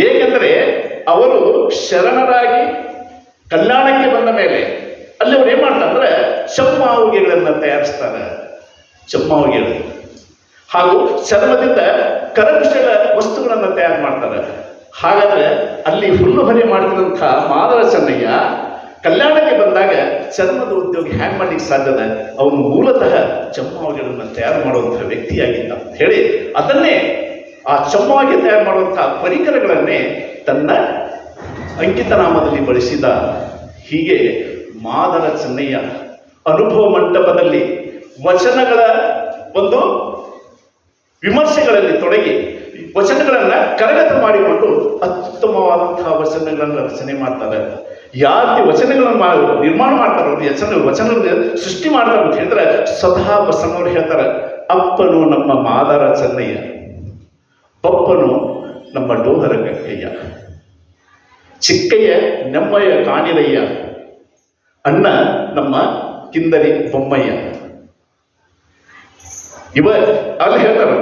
ಏಕೆಂದರೆ ಅವರು ಶರಣರಾಗಿ ಕಲ್ಯಾಣಕ್ಕೆ ಬಂದ ಮೇಲೆ ಅಲ್ಲಿ ಅವ್ರು ಏನ್ ಮಾಡ್ತಾರೆ ಅಂದ್ರೆ ಚಮ್ಮಾವುಗೆಗಳನ್ನು ತಯಾರಿಸ್ತಾರೆ. ಚಮ್ಮಾವುಗೆಗಳು ಹಾಗೂ ಚರ್ಮದಿಂದ ಕರಕುಶಲ ವಸ್ತುಗಳನ್ನು ತಯಾರು ಮಾಡ್ತಾರೆ. ಹಾಗಾದ್ರೆ ಅಲ್ಲಿ ಹುಲ್ಲುಹರಿ ಮಾಡಿದಂಥ ಮಾದರಸಯ್ಯ ಕಲ್ಯಾಣಕ್ಕೆ ಬಂದಾಗ ಚರ್ಮದ ಉದ್ಯೋಗ ಹ್ಯಾಂಗ್ ಮಾಡ್ಲಿಕ್ಕೆ ಸಾಧ್ಯದ? ಅವನು ಮೂಲತಃ ಚಮ್ಮಾವುಗೆಗಳನ್ನು ತಯಾರು ಮಾಡುವಂತಹ ವ್ಯಕ್ತಿಯಾಗಿದ್ದ ಅಂತ ಹೇಳಿ ಅದನ್ನೇ ಆ ಚಮ್ಮಾವಿಗೆ ತಯಾರು ಮಾಡುವಂತಹ ಪರಿಕರಗಳನ್ನೇ ತನ್ನ ಅಂಕಿತ ನಾಮದಲ್ಲಿ ಬಳಸಿದ. ಹೀಗೆ ಮಾದರಸಯ್ಯ ಅನುಭವ ಮಂಟಪದಲ್ಲಿ ವಚನಗಳ ಒಂದು ವಿಮರ್ಶೆಗಳಲ್ಲಿ ತೊಡಗಿ ವಚನಗಳನ್ನ ಕರಗತ ಮಾಡಿಕೊಂಡು ಅತ್ಯುತ್ತಮವಾದಂತಹ ವಚನಗಳನ್ನು ರಚನೆ ಮಾಡ್ತಾರೆ. ಯಾರು ವಚನಗಳನ್ನು ನಿರ್ಮಾಣ ಮಾಡ್ತಾರೋ ವಚನಗಳನ್ನು ಸೃಷ್ಟಿ ಮಾಡ್ತಾರೆ ಅಂತ ಹೇಳಿದ್ರೆ ಸ್ವತಃ ಬಸವಣ್ಣವ್ರು ಹೇಳ್ತಾರೆ, ಅಪ್ಪನು ನಮ್ಮ ಮಾದರಸಯ್ಯ, ಪಪ್ಪನು ನಮ್ಮ ಡೋಹರ ಕಕ್ಕಯ್ಯ, ಚಿಕ್ಕಯ್ಯ ನೆಮ್ಮಯ್ಯ ಕಾಣಿರಯ್ಯ, ಅಣ್ಣ ನಮ್ಮ ಕಿಂದರಿ ಬೊಮ್ಮಯ್ಯ. ಇವ ಅಲ್ಲಿ ಹೇಳ್ತಾರೆ.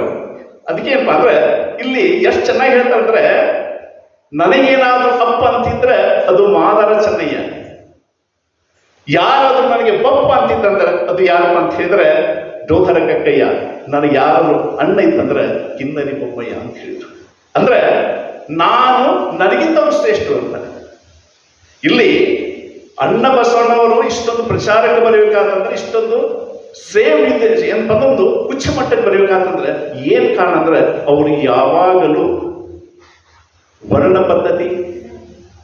ಅದಕ್ಕೆ ಏನಪ್ಪಾ ಅಂದ್ರೆ ಇಲ್ಲಿ ಎಷ್ಟು ಚೆನ್ನಾಗಿ ಹೇಳ್ತಾರೆ ಅಂದ್ರೆ, ನನಗೇನಾದ್ರೂ ಅಪ್ಪ ಅಂತಿದ್ರೆ ಅದು ಮಾದರಸಯ್ಯ, ಯಾರಾದ್ರೂ ನನಗೆ ಬಪ್ಪ ಅಂತಿತ್ತಂದ್ರೆ ಅದು ಯಾರಪ್ಪ ಅಂತ ಹೇಳಿದ್ರೆ ಡೋಹರ ಕಕ್ಕಯ್ಯ, ನನಗೆ ಯಾರಾದ್ರೂ ಅಣ್ಣ ಇತ್ತಂದ್ರೆ ಕಿನ್ನರಿ ಬೊಮ್ಮಯ್ಯ ಅಂತ ಹೇಳಿದ್ರು. ಅಂದ್ರೆ ನಾನು ನನಗಿಂತವ್ರು ಶ್ರೇಷ್ಠರು ಅಂತ. ಇಲ್ಲಿ ಅಣ್ಣ ಬಸವಣ್ಣವರು ಇಷ್ಟೊಂದು ಪ್ರಚಾರಕ್ಕೆ ಬರಬೇಕಾದಂದ್ರೆ, ಇಷ್ಟೊಂದು ಸೇವ್ ಏನೊಂದು ಉಚ್ಚ ಮಟ್ಟಕ್ಕೆ ಬರಬೇಕಾದಂದ್ರೆ ಏನ್ ಕಾರಣ ಅಂದ್ರೆ ಅವರು ಯಾವಾಗಲೂ ವರ್ಣ ಪದ್ಧತಿ,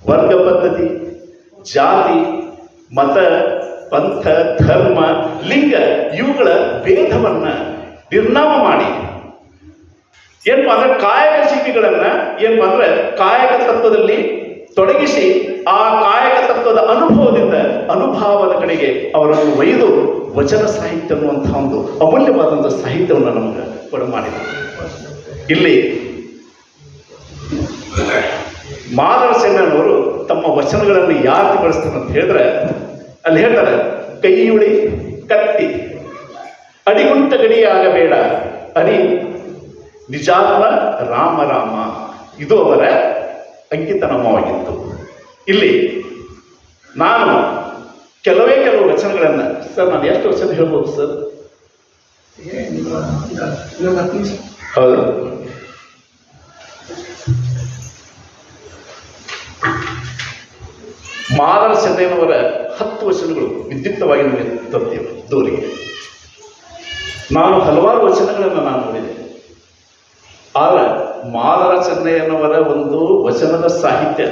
ವರ್ಗ ಪದ್ಧತಿ, ಜಾತಿ, ಮತ, ಪಂಥ, ಧರ್ಮ, ಲಿಂಗ ಇವುಗಳ ಭೇದವನ್ನ ನಿರ್ನಾಮ ಮಾಡಿ ಏನಪ್ಪಾ ಅಂದ್ರೆ ಕಾಯಕ ಜೀವಿಗಳನ್ನ ಏನಪ್ಪಾ ಅಂದ್ರೆ ಕಾಯಕ ತತ್ವದಲ್ಲಿ ತೊಡಗಿಸಿ ಆ ಕಾಯಕ ತತ್ವದ ಅನುಭವದಿಂದ ಅನುಭವದ ಕಡೆಗೆ ಅವರನ್ನು ಒಯ್ದು ವಚನ ಸಾಹಿತ್ಯ ಅನ್ನುವಂತಹ ಒಂದು ಅಮೂಲ್ಯವಾದಂತಹ ಸಾಹಿತ್ಯವನ್ನು ನಮಗೆ ಕೊಡಮಾಡಿದರು. ಇಲ್ಲಿ ಮಾದರಸಯ್ಯನವರು ತಮ್ಮ ವಚನಗಳನ್ನು ಯಾಕೆ ಬಳಸ್ತಾರೆ ಅಂತ ಹೇಳಿದ್ರೆ ಅಲ್ಲಿ ಹೇಳ್ತಾರೆ, ಕೈಯುಳಿ ಕತ್ತಿ ಅಡಿಗುಂಟ ಗಡಿಯಾಗಬೇಡ ಅರಿ ನಿಜಾತ್ಮ ರಾಮ ರಾಮ. ಇದು ಅವರ ಅಂಕಿತ ನಾಮವಾಗಿತ್ತು. ಇಲ್ಲಿ ನಾನು ಕೆಲವು ವಚನಗಳನ್ನು ಸರ್, ನಾನು ಎಷ್ಟು ವಚನ ಹೇಳ್ಬೋದು ಸರ್? ಹೌದು, ಮಾದರಸಯ್ಯನವರ 10 ವಚನಗಳು ವಿದ್ಯುಕ್ತವಾಗಿ ನಮಗೆ ತರ್ತೀವಿ ದೂರಿಗೆ. ನಾನು ಹಲವಾರು ವಚನಗಳನ್ನು ನಾನು ನೋಡಿದೆ. ಆಗ ಮಾದರಸಯ್ಯನವರ ಒಂದು ವಚನದ ಸಾಹಿತ್ಯ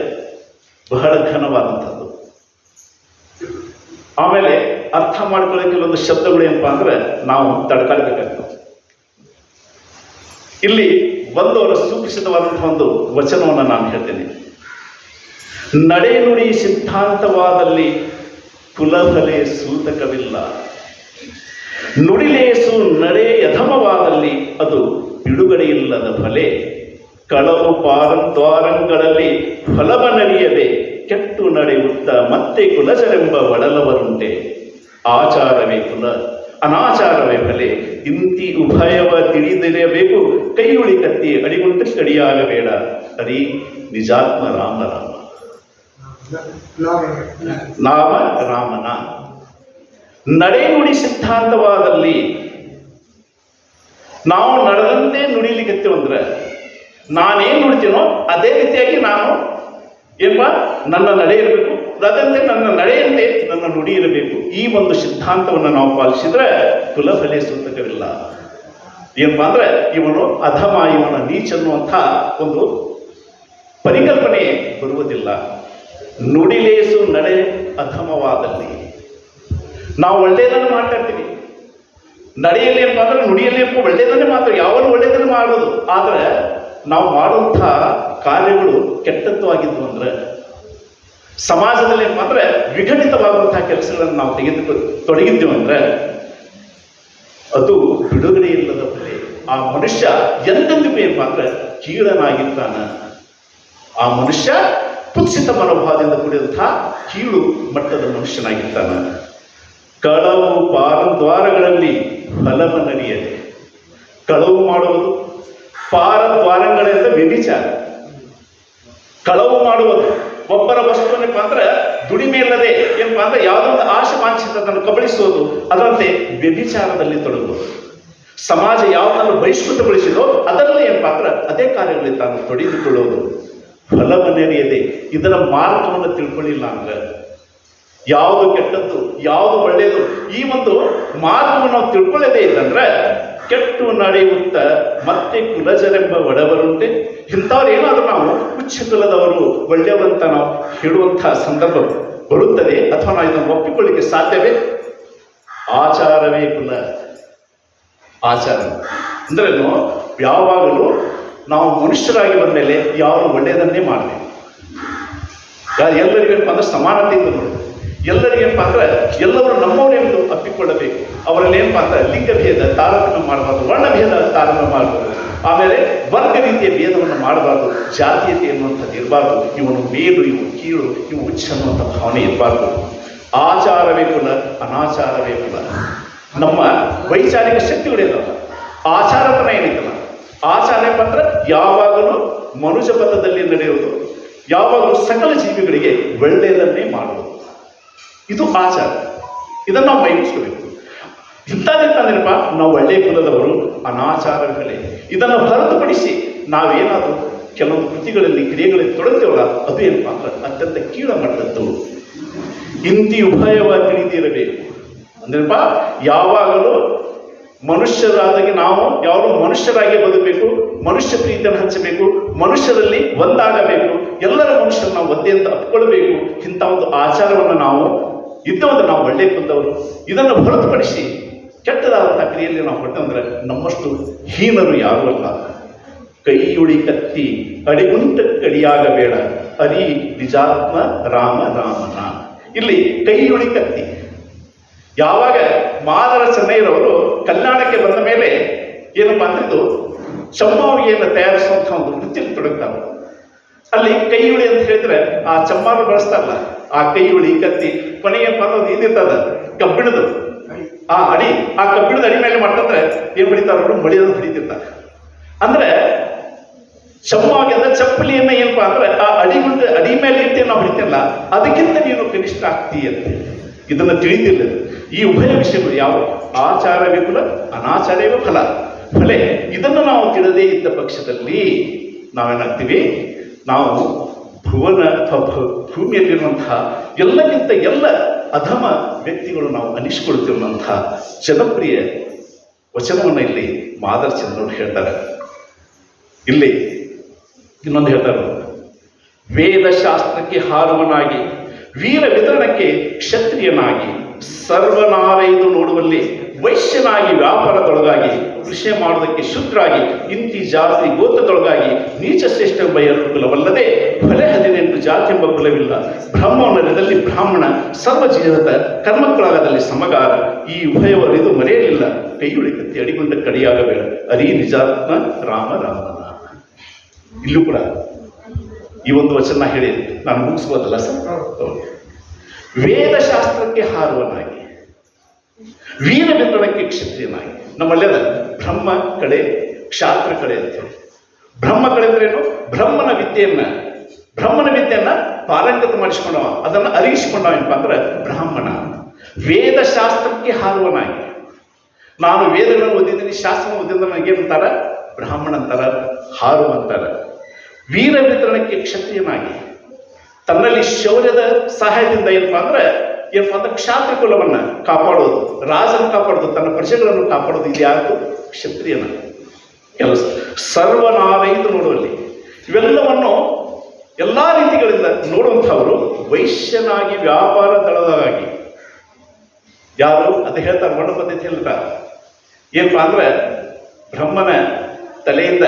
ಬಹಳ ಘನವಾದಂಥದ್ದು. ಆಮೇಲೆ ಅರ್ಥ ಮಾಡ್ಕೊಳ್ಳೋಕೆ ಕೆಲವೊಂದು ಶಬ್ದಗಳು ಏನಪ್ಪಾ ಅಂದ್ರೆ ನಾವು ತಡ್ಕೊಳ್ಬೇಕಾಗ್ತದೆ. ಇಲ್ಲಿ ಒಂದು ಅವರ ಸೂಕ್ಷ್ಮವಾದಂತಹ ಒಂದು ವಚನವನ್ನು ನಾನು ಹೇಳ್ತೇನೆ. ನಡೆ ನುಡಿ ಸಿದ್ಧಾಂತವಾದಲ್ಲಿ ಕುಲಬಲೆ ಸೂತಕವಿಲ್ಲ, ನುಡಿಲೇಸು ನಡೆ ಯಥಮವಾದಲ್ಲಿ ಅದು ಬಿಡುಗಡೆಯಿಲ್ಲದ ಬಲೆ, ಕಳವು ಪಾರಂದ್ವಾರಂಗಳಲ್ಲಿ ಫಲವ ನಡಿಯದೆ ಕೆಟ್ಟು ನಡೆಯುತ್ತ ಮತ್ತೆ ಕುಲಜರೆಂಬ ಒಡಲವರುಂಟೆ, ಆಚಾರವೇ ಕುಲ ಅನಾಚಾರವೇ ಬಲೆ, ಇಂತಿ ಉಭಯವ ತಿಳಿದಿರಬೇಕು, ಕೈಯುಳಿ ಕತ್ತಿ ಅಡಿಗುಂಟ ಕಡಿಯಾಗಬೇಡ ಅರಿ ನಿಜಾತ್ಮ ರಾಮ ರಾಮ ನಾಮ ರಾಮನ. ನಡೆ ನುಡಿ ಸಿದ್ಧಾಂತವಾದಲ್ಲಿ ನಾವು ನಡೆದಂತೆ ನುಡಿಲಿಕ್ಕತ್ತೇವಂದ್ರೆ ನಾನೇನು ನುಡಿತೀನೋ ಅದೇ ರೀತಿಯಾಗಿ ನಾನು ನನ್ನ ನಡೆ ಇರಬೇಕು, ಅದಂತೆ ನನ್ನ ನಡೆಯಂತೆ ನನ್ನ ನುಡಿ ಇರಬೇಕು. ಈ ಒಂದು ಸಿದ್ಧಾಂತವನ್ನು ನಾವು ಪಾಲಿಸಿದ್ರೆ ಕುಲಬಲೆ ಸೂತಕವಿಲ್ಲ. ಏನಪ್ಪಾ ಅಂದ್ರೆ ಇವನು ಅಧಮ, ಇವನ ನೀಚ ಅನ್ನುವಂಥ ಒಂದು ಪರಿಕಲ್ಪನೆ ಬರುವುದಿಲ್ಲ. ನುಡಿಲೇಸು ನಡೆ ಅಧಮವಾದಲ್ಲಿ ನಾವು ಒಳ್ಳೆಯದನ್ನು ಮಾತಾಡ್ತೀವಿ. ನಡೆಯಲ್ಲಿ ಏನಪ್ಪ ಅಂದ್ರೆ ನುಡಿಯಲ್ಲಿ ಒಳ್ಳೆಯದನ್ನೇ ಮಾತ್ರ ಯಾವನು ಒಳ್ಳೆಯದನ್ನು ಮಾಡೋದು. ಆದರೆ ನಾವು ಮಾಡುವಂತಹ ಕಾರ್ಯಗಳು ಕೆಟ್ಟದ್ದು ಆಗಿದ್ವು ಅಂದ್ರೆ, ಸಮಾಜದಲ್ಲಿ ಏನಪ್ಪ ಅಂದ್ರೆ ವಿಘಟಿತವಾಗುವಂತಹ ಕೆಲಸಗಳನ್ನು ನಾವು ತೊಡಗಿದ್ದೀವಿ ಅಂದ್ರೆ ಅದು ಬಿಡುಗಡೆ ಇಲ್ಲದ ಬಲೆ. ಆ ಮನುಷ್ಯ ಎಂದೆಂದಿಗೂ ಏನಪ್ಪ ಅಂದ್ರೆ ಕೀಳನಾಗಿದ್ದಾನ. ಆ ಮನುಷ್ಯ ಕುತ್ಸಿತ ಮನೋಭಾವದಿಂದ ಕೂಡಿದಂತಹ ಕೀಳು ಮಟ್ಟದ ಮನುಷ್ಯನಾಗಿದ್ದಾನ. ಕಳವು ಪಾರದ್ವಾರಗಳಲ್ಲಿ ಫಲವನ್ನರಿಯದೆ. ಕಳವು ಮಾಡುವುದು, ಪಾರದ್ವಾರಗಳಿಂದ ವ್ಯಭಿಚಾರ. ಕಳವು ಮಾಡುವುದು, ಒಬ್ಬರ ವಸ್ತುವನ್ನಪ್ಪ ಅಂದ್ರೆ ದುಡಿಮೆ ಇಲ್ಲದೆ ಏನಪ್ಪ ಅಂದ್ರೆ ಯಾವುದೋ ಒಂದು ಆಶೆ ವಾಂಛಿತದನ್ನು ಕಬಳಿಸೋದು, ಅದರಂತೆ ವ್ಯಭಿಚಾರದಲ್ಲಿ ತೊಡಗುವುದು. ಸಮಾಜ ಯಾವುದನ್ನು ಬಹಿಷ್ಕೃತಗೊಳಿಸಿದೋ ಅದರಲ್ಲಿ ಏನಪ್ಪ ಅಂದ್ರೆ ಅದೇ ಕಾರ್ಯಗಳಲ್ಲಿ ತಾನು ತೊಡೆದುಕೊಳ್ಳೋದು. ಫಲವನ್ನರಿಯದೆ, ಇದರ ಮಾರ್ಗವನ್ನು ತಿಳ್ಕೊಳ್ಳಿಲ್ಲ ಅಂದ್ರೆ, ಯಾವುದು ಕೆಟ್ಟದ್ದು ಯಾವುದು ಒಳ್ಳೆಯದು ಈ ಒಂದು ಮಾರ್ಗವನ್ನು ನಾವು ತಿಳ್ಕೊಳ್ಳದೇ ಇದ್ದಂದ್ರೆ ಕೆಟ್ಟು ನಡೆಯುತ್ತ ಮತ್ತೆ ಕುಲಜರೆಂಬ ಒಡವರುಂಟೆ. ಇಂಥವ್ರು ಏನಾದರೂ ನಾವು ಉಚ್ಚ ಕುಲದವರು ಒಳ್ಳೆಯವರಂತ ನಾವು ಹೇಳುವಂತಹ ಸಂದರ್ಭ ಬರುತ್ತದೆ, ಅಥವಾ ನಾವು ಇದನ್ನು ಒಪ್ಪಿಕೊಳ್ಳಿಕ್ಕೆ ಸಾಧ್ಯವೇ? ಆಚಾರವೇ ಕುಲ. ಆಚಾರ ಅಂದ್ರೇನು? ಯಾವಾಗಲೂ ನಾವು ಮನುಷ್ಯರಾಗಿ ಬಂದ ಮೇಲೆ ಯಾರು ಒಳ್ಳೆಯದನ್ನೇ ಮಾಡಬೇಕು. ಎಲ್ಲರಿಗೂ ಏನಪ್ಪ ಅಂದ್ರೆ ಸಮಾನತೆಯಿಂದ ನೋಡಿ, ಎಲ್ಲರಿಗೇನಪ್ಪ ಅಂದ್ರೆ ಎಲ್ಲರೂ ನಮ್ಮವರೆಂದು ಅಪ್ಪಿಕೊಳ್ಳಬೇಕು. ಅವರಲ್ಲಿ ಏನಪ್ಪ ಅಂದ್ರೆ ಲಿಂಗ ಭೇದ ತಾರತಮ್ಯ ಮಾಡಬಾರ್ದು, ವರ್ಣಭೇದ ತಾರತಮ್ಯ ಮಾಡಬಾರ್ದು, ಆಮೇಲೆ ವರ್ಗ ರೀತಿಯ ಭೇದವನ್ನು ಮಾಡಬಾರ್ದು, ಜಾತೀಯತೆ ಎನ್ನುವಂಥದ್ದು ಇರಬಾರ್ದು, ಇವನು ಮೇಲು ಇವು ಕೀಳು ಇವು ಉಚ್ಚ ಅನ್ನುವಂಥ ಭಾವನೆ ಇರಬಾರ್ದು. ಆಚಾರವೇ ಕುಲ, ಅನಾಚಾರವೇ ಕುಲ. ನಮ್ಮ ವೈಚಾರಿಕ ಶಕ್ತಿಗಳಿದಾವ, ಆಚಾರತನ ಏನಿತ್ತಲ್ಲ, ಆಚಾರ ಏನಪ್ಪ ಅಂದ್ರೆ ಯಾವಾಗಲೂ ಮನುಜ ಪಥದಲ್ಲಿ ನಡೆಯುವುದು, ಯಾವಾಗಲೂ ಸಕಲ ಜೀವಿಗಳಿಗೆ ಒಳ್ಳೆಯದನ್ನೇ ಮಾಡುವುದು, ಇದು ಆಚಾರ. ಇದನ್ನು ನಾವು ಮೈಗೂಡಿಸ್ಕೋಬೇಕು. ಇಂಥದ್ದೇನಪ್ಪ, ನಾವು ಒಳ್ಳೆಯ ಕುಲದವರು, ಅನಾಚಾರಗಳೇ. ಇದನ್ನು ಹೊರತುಪಡಿಸಿ ನಾವೇನಾದರೂ ಕೆಲವು ಕೃತಿಗಳಲ್ಲಿ ಕ್ರಿಯೆಗಳಲ್ಲಿ ತೊಡಗ್ತೇವಲ್ಲ, ಅದು ಏನಪ್ಪ ಅಂದ್ರೆ ಅತ್ಯಂತ ಕೀಳ ಮಟ್ಟದ್ದು. ಇಂತಿ ಉಭಯವ ತಿಳಿದಿರಬೇಕು ಅಂದ್ರಪ್ಪ, ಯಾವಾಗಲೂ ಮನುಷ್ಯರಾದಾಗಿ ನಾವು ಯಾರು ಮನುಷ್ಯರಾಗಿ ಬದುಕಬೇಕು, ಮನುಷ್ಯ ಪ್ರೀತಿಯನ್ನು ಹಂಚಬೇಕು, ಮನುಷ್ಯರಲ್ಲಿ ಒಂದಾಗಬೇಕು, ಎಲ್ಲರ ಮನುಷ್ಯರು ನಾವು ಒಂದೇ ಅಂತ ಅಪ್ಕೊಳ್ಬೇಕು. ಇಂಥ ಒಂದು ಆಚಾರವನ್ನು ನಾವು ಇದ್ದವಂದ್ರೆ ನಾವು ಒಳ್ಳೆ ಕುಲದವರು. ಇದನ್ನು ಹೊರತುಪಡಿಸಿ ಕೆಟ್ಟದಾದಂಥ ಕ್ರಿಯೆಯಲ್ಲಿ ನಾವು ಹೊಟ್ಟಂದ್ರೆ ನಮ್ಮಷ್ಟು ಹೀನರು ಯಾರೂ ಅಲ್ಲ. ಕೈಯುಳಿ ಕತ್ತಿ ಅಡಿಗುಂಟ ಕಡಿಯಾಗಬೇಡ, ಅರಿ ನಿಜಾತ್ಮ ರಾಮ ರಾಮನ. ಇಲ್ಲಿ ಕೈಯುಳಿ ಕತ್ತಿ. ಯಾವಾಗ ಮಾದರ ಚೆನ್ನೈರವರು ಕಲ್ಯಾಣಕ್ಕೆ ಬಂದ ಮೇಲೆ ಏನಪ್ಪಾ ಅಂತಿದ್ದು ಚಮ್ಮಾವಿಗೆಯನ್ನು ತಯಾರಿಸುವಂಥ ಒಂದು ವೃತ್ತಿಯಲ್ಲಿ ತೊಡಗ್ತಾರೆ. ಅಲ್ಲಿ ಕೈಯುಳಿ ಅಂತ ಹೇಳಿದ್ರೆ ಆ ಚಮ್ಮಾರು ಬಳಸ್ತಾರಲ್ಲ, ಆ ಕೈಯುಳಿ ಕತ್ತಿ ಕೊನೆಗೇನಪ್ಪ ಅನ್ನೋದು ಇದಿರ್ತದ ಕಬ್ಬಿಣದು ಆ ಅಡಿ, ಆ ಕಬ್ಬಿಣದ ಅಡಿ ಮೇಲೆ ಮಾಡ್ತಂದ್ರೆ ಏನ್ ಹೊಡಿತಾರ, ಮಳಿಯೋದು ಹೊಡಿತಿರ್ತಾರೆ. ಅಂದ್ರೆ ಚಮ್ಮಾಗಿ ಅಂದ್ರೆ ಚಪ್ಪಲಿಯನ್ನ ಏನಪ್ಪಾ ಅಂದ್ರೆ ಆ ಅಡಿ ಮೇಲೆ ಇರ್ತೇವೆ ನಾವು ಹೊಡಿತೇವಲ್ಲ, ಅದಕ್ಕಿಂತ ನೀನು ಕನಿಷ್ಠ ಆಗ್ತೀಯ ಅಂತ ಇದನ್ನು ತಿಳಿದಿಲ್ಲ. ಈ ಉಭಯ ವಿಷಯಗಳು ಯಾವ? ಆಚಾರವೇ ಕುಲ, ಅನಾಚಾರವೇ ಫಲ. ಫಲೆ ಇದನ್ನು ನಾವು ತಿಳಿದೇ ಇದ್ದ ಪಕ್ಷದಲ್ಲಿ ನಾವೇನಾಗ್ತೀವಿ, ನಾವು ಭೂಮಿಯಲ್ಲಿರುವಂತಹ ಎಲ್ಲಕ್ಕಿಂತ ಎಲ್ಲ ಅಧಮ ವ್ಯಕ್ತಿಗಳು ನಾವು ಅನಿಸ್ಕೊಳ್ತಿರುವಂತಹ ಜನಪ್ರಿಯ ವಚನವನ್ನು ಇಲ್ಲಿ ಮಾದರ್ ಚಂದ್ರರು ಹೇಳ್ತಾರೆ. ಇಲ್ಲಿ ಇನ್ನೊಂದು ಹೇಳ್ತಾರೆ, ವೇದಶಾಸ್ತ್ರಕ್ಕೆ ಹಾರುವನಾಗಿ ವೀರ ವಿತರಣಕ್ಕೆ ಕ್ಷತ್ರಿಯನಾಗಿ ಸರ್ವನಾರೈದು ನೋಡುವಲ್ಲಿ ವೈಶ್ಯನಾಗಿ ವ್ಯಾಪಾರದೊಳಗಾಗಿ ಕೃಷಿ ಮಾಡುವುದಕ್ಕೆ ಶೂದ್ರಾಗಿ ಇಂತಿ ಜಾತಿ ಗೋತ್ರದೊಳಗಾಗಿ ನೀಚ ಶ್ರೇಷ್ಠ ಎಂಬ ಎರಡು ಕುಲವಲ್ಲದೆ ಹೊಲೆ 18 ಜಾತಿ ಎಂಬ ಕುಲವಿಲ್ಲ. ಬ್ರಹ್ಮವರ್ಣದಲ್ಲಿ ಬ್ರಾಹ್ಮಣ, ಸರ್ವಜೀವದ ಕರ್ಮಕ್ಕೊಳಗದಲ್ಲಿ ಸಮಗಾರ. ಈ ಉಭಯವರಿದು ಮರೆಯಲಿಲ್ಲ, ಕೈಯುಳಿ ಕತ್ತಿ ಅಡಿಗೊಂಡ ಕಡಿಯಾಗಬೇಡ, ಅರಿ ನಿಜಾತ್ಮ ರಾಮ ರಾಮನ. ಇಲ್ಲೂ ಕೂಡ ಈ ಒಂದು ವಚನ ಹೇಳಿ ನಾನು ಮುಗಿಸ್ಬೋದಲ್ಲ ಸರ್? ವೇದಶಾಸ್ತ್ರಕ್ಕೆ ಹಾರುವನಾಗಿ ವೀರ ವಿತರಣಕ್ಕೆ ಕ್ಷತ್ರಿಯನಾಗಿ. ನಮ್ಮಲ್ಲೆಲ್ಲ ಬ್ರಹ್ಮ ಕಡೆ ಕ್ಷಾತ್ರ ಕಡೆ ಅಂತ ಹೇಳಿ. ಬ್ರಹ್ಮ ಕಡೆ ಅಂದ್ರೇನು? ಬ್ರಹ್ಮನ ವಿದ್ಯೆಯನ್ನ ಪಾರಂಗತ ಮಾಡಿಸ್ಕೊಂಡವ, ಅದನ್ನು ಅರಿಗಿಸಿಕೊಂಡವನಪ್ಪ ಅಂದ್ರೆ ಬ್ರಾಹ್ಮಣ. ವೇದಶಾಸ್ತ್ರಕ್ಕೆ ಹಾರುವನಾಗಿ, ನಾನು ವೇದಗಳನ್ನು ಓದಿದ್ದೀನಿ, ಶಾಸ್ತ್ರ ಓದಿದ್ರೆ ನನಗೇನಂತಾರ? ಬ್ರಾಹ್ಮಣ ಅಂತಾರ, ಹಾರು ಅಂತಾರ. ವೀರ ವಿತರಣಕ್ಕೆ ಕ್ಷತ್ರಿಯನಾಗಿ ತನ್ನಲ್ಲಿ ಶೌರ್ಯದ ಸಹಾಯದಿಂದ ಏನಪ್ಪಾ ಅಂದ್ರೆ ಕ್ಷಾತ್ರ ಕುಲವನ್ನ ಕಾಪಾಡೋದು, ರಾಜನ ಕಾಪಾಡೋದು, ತನ್ನ ಪ್ರಜೆಗಳನ್ನು ಕಾಪಾಡೋದು, ಇದು ಯಾರು? ಕ್ಷತ್ರಿಯನ ಕೆಲಸ. ಸರ್ವನಾರೈದು ನೋಡುವಲ್ಲಿ ಇವೆಲ್ಲವನ್ನು ಎಲ್ಲಾ ರೀತಿಗಳಿಂದ ನೋಡುವಂಥವರು ವೈಶ್ಯನಾಗಿ ವ್ಯಾಪಾರ ದಳದಾಗಿ. ಯಾರು ಅದು ಹೇಳ್ತಾರೆ, ವರ್ಣ ಪದ್ಧತಿ ಹೇಳ್ತಾರೆ. ಏನಪ್ಪಾ ಅಂದ್ರೆ ಬ್ರಹ್ಮನ ತಲೆಯಿಂದ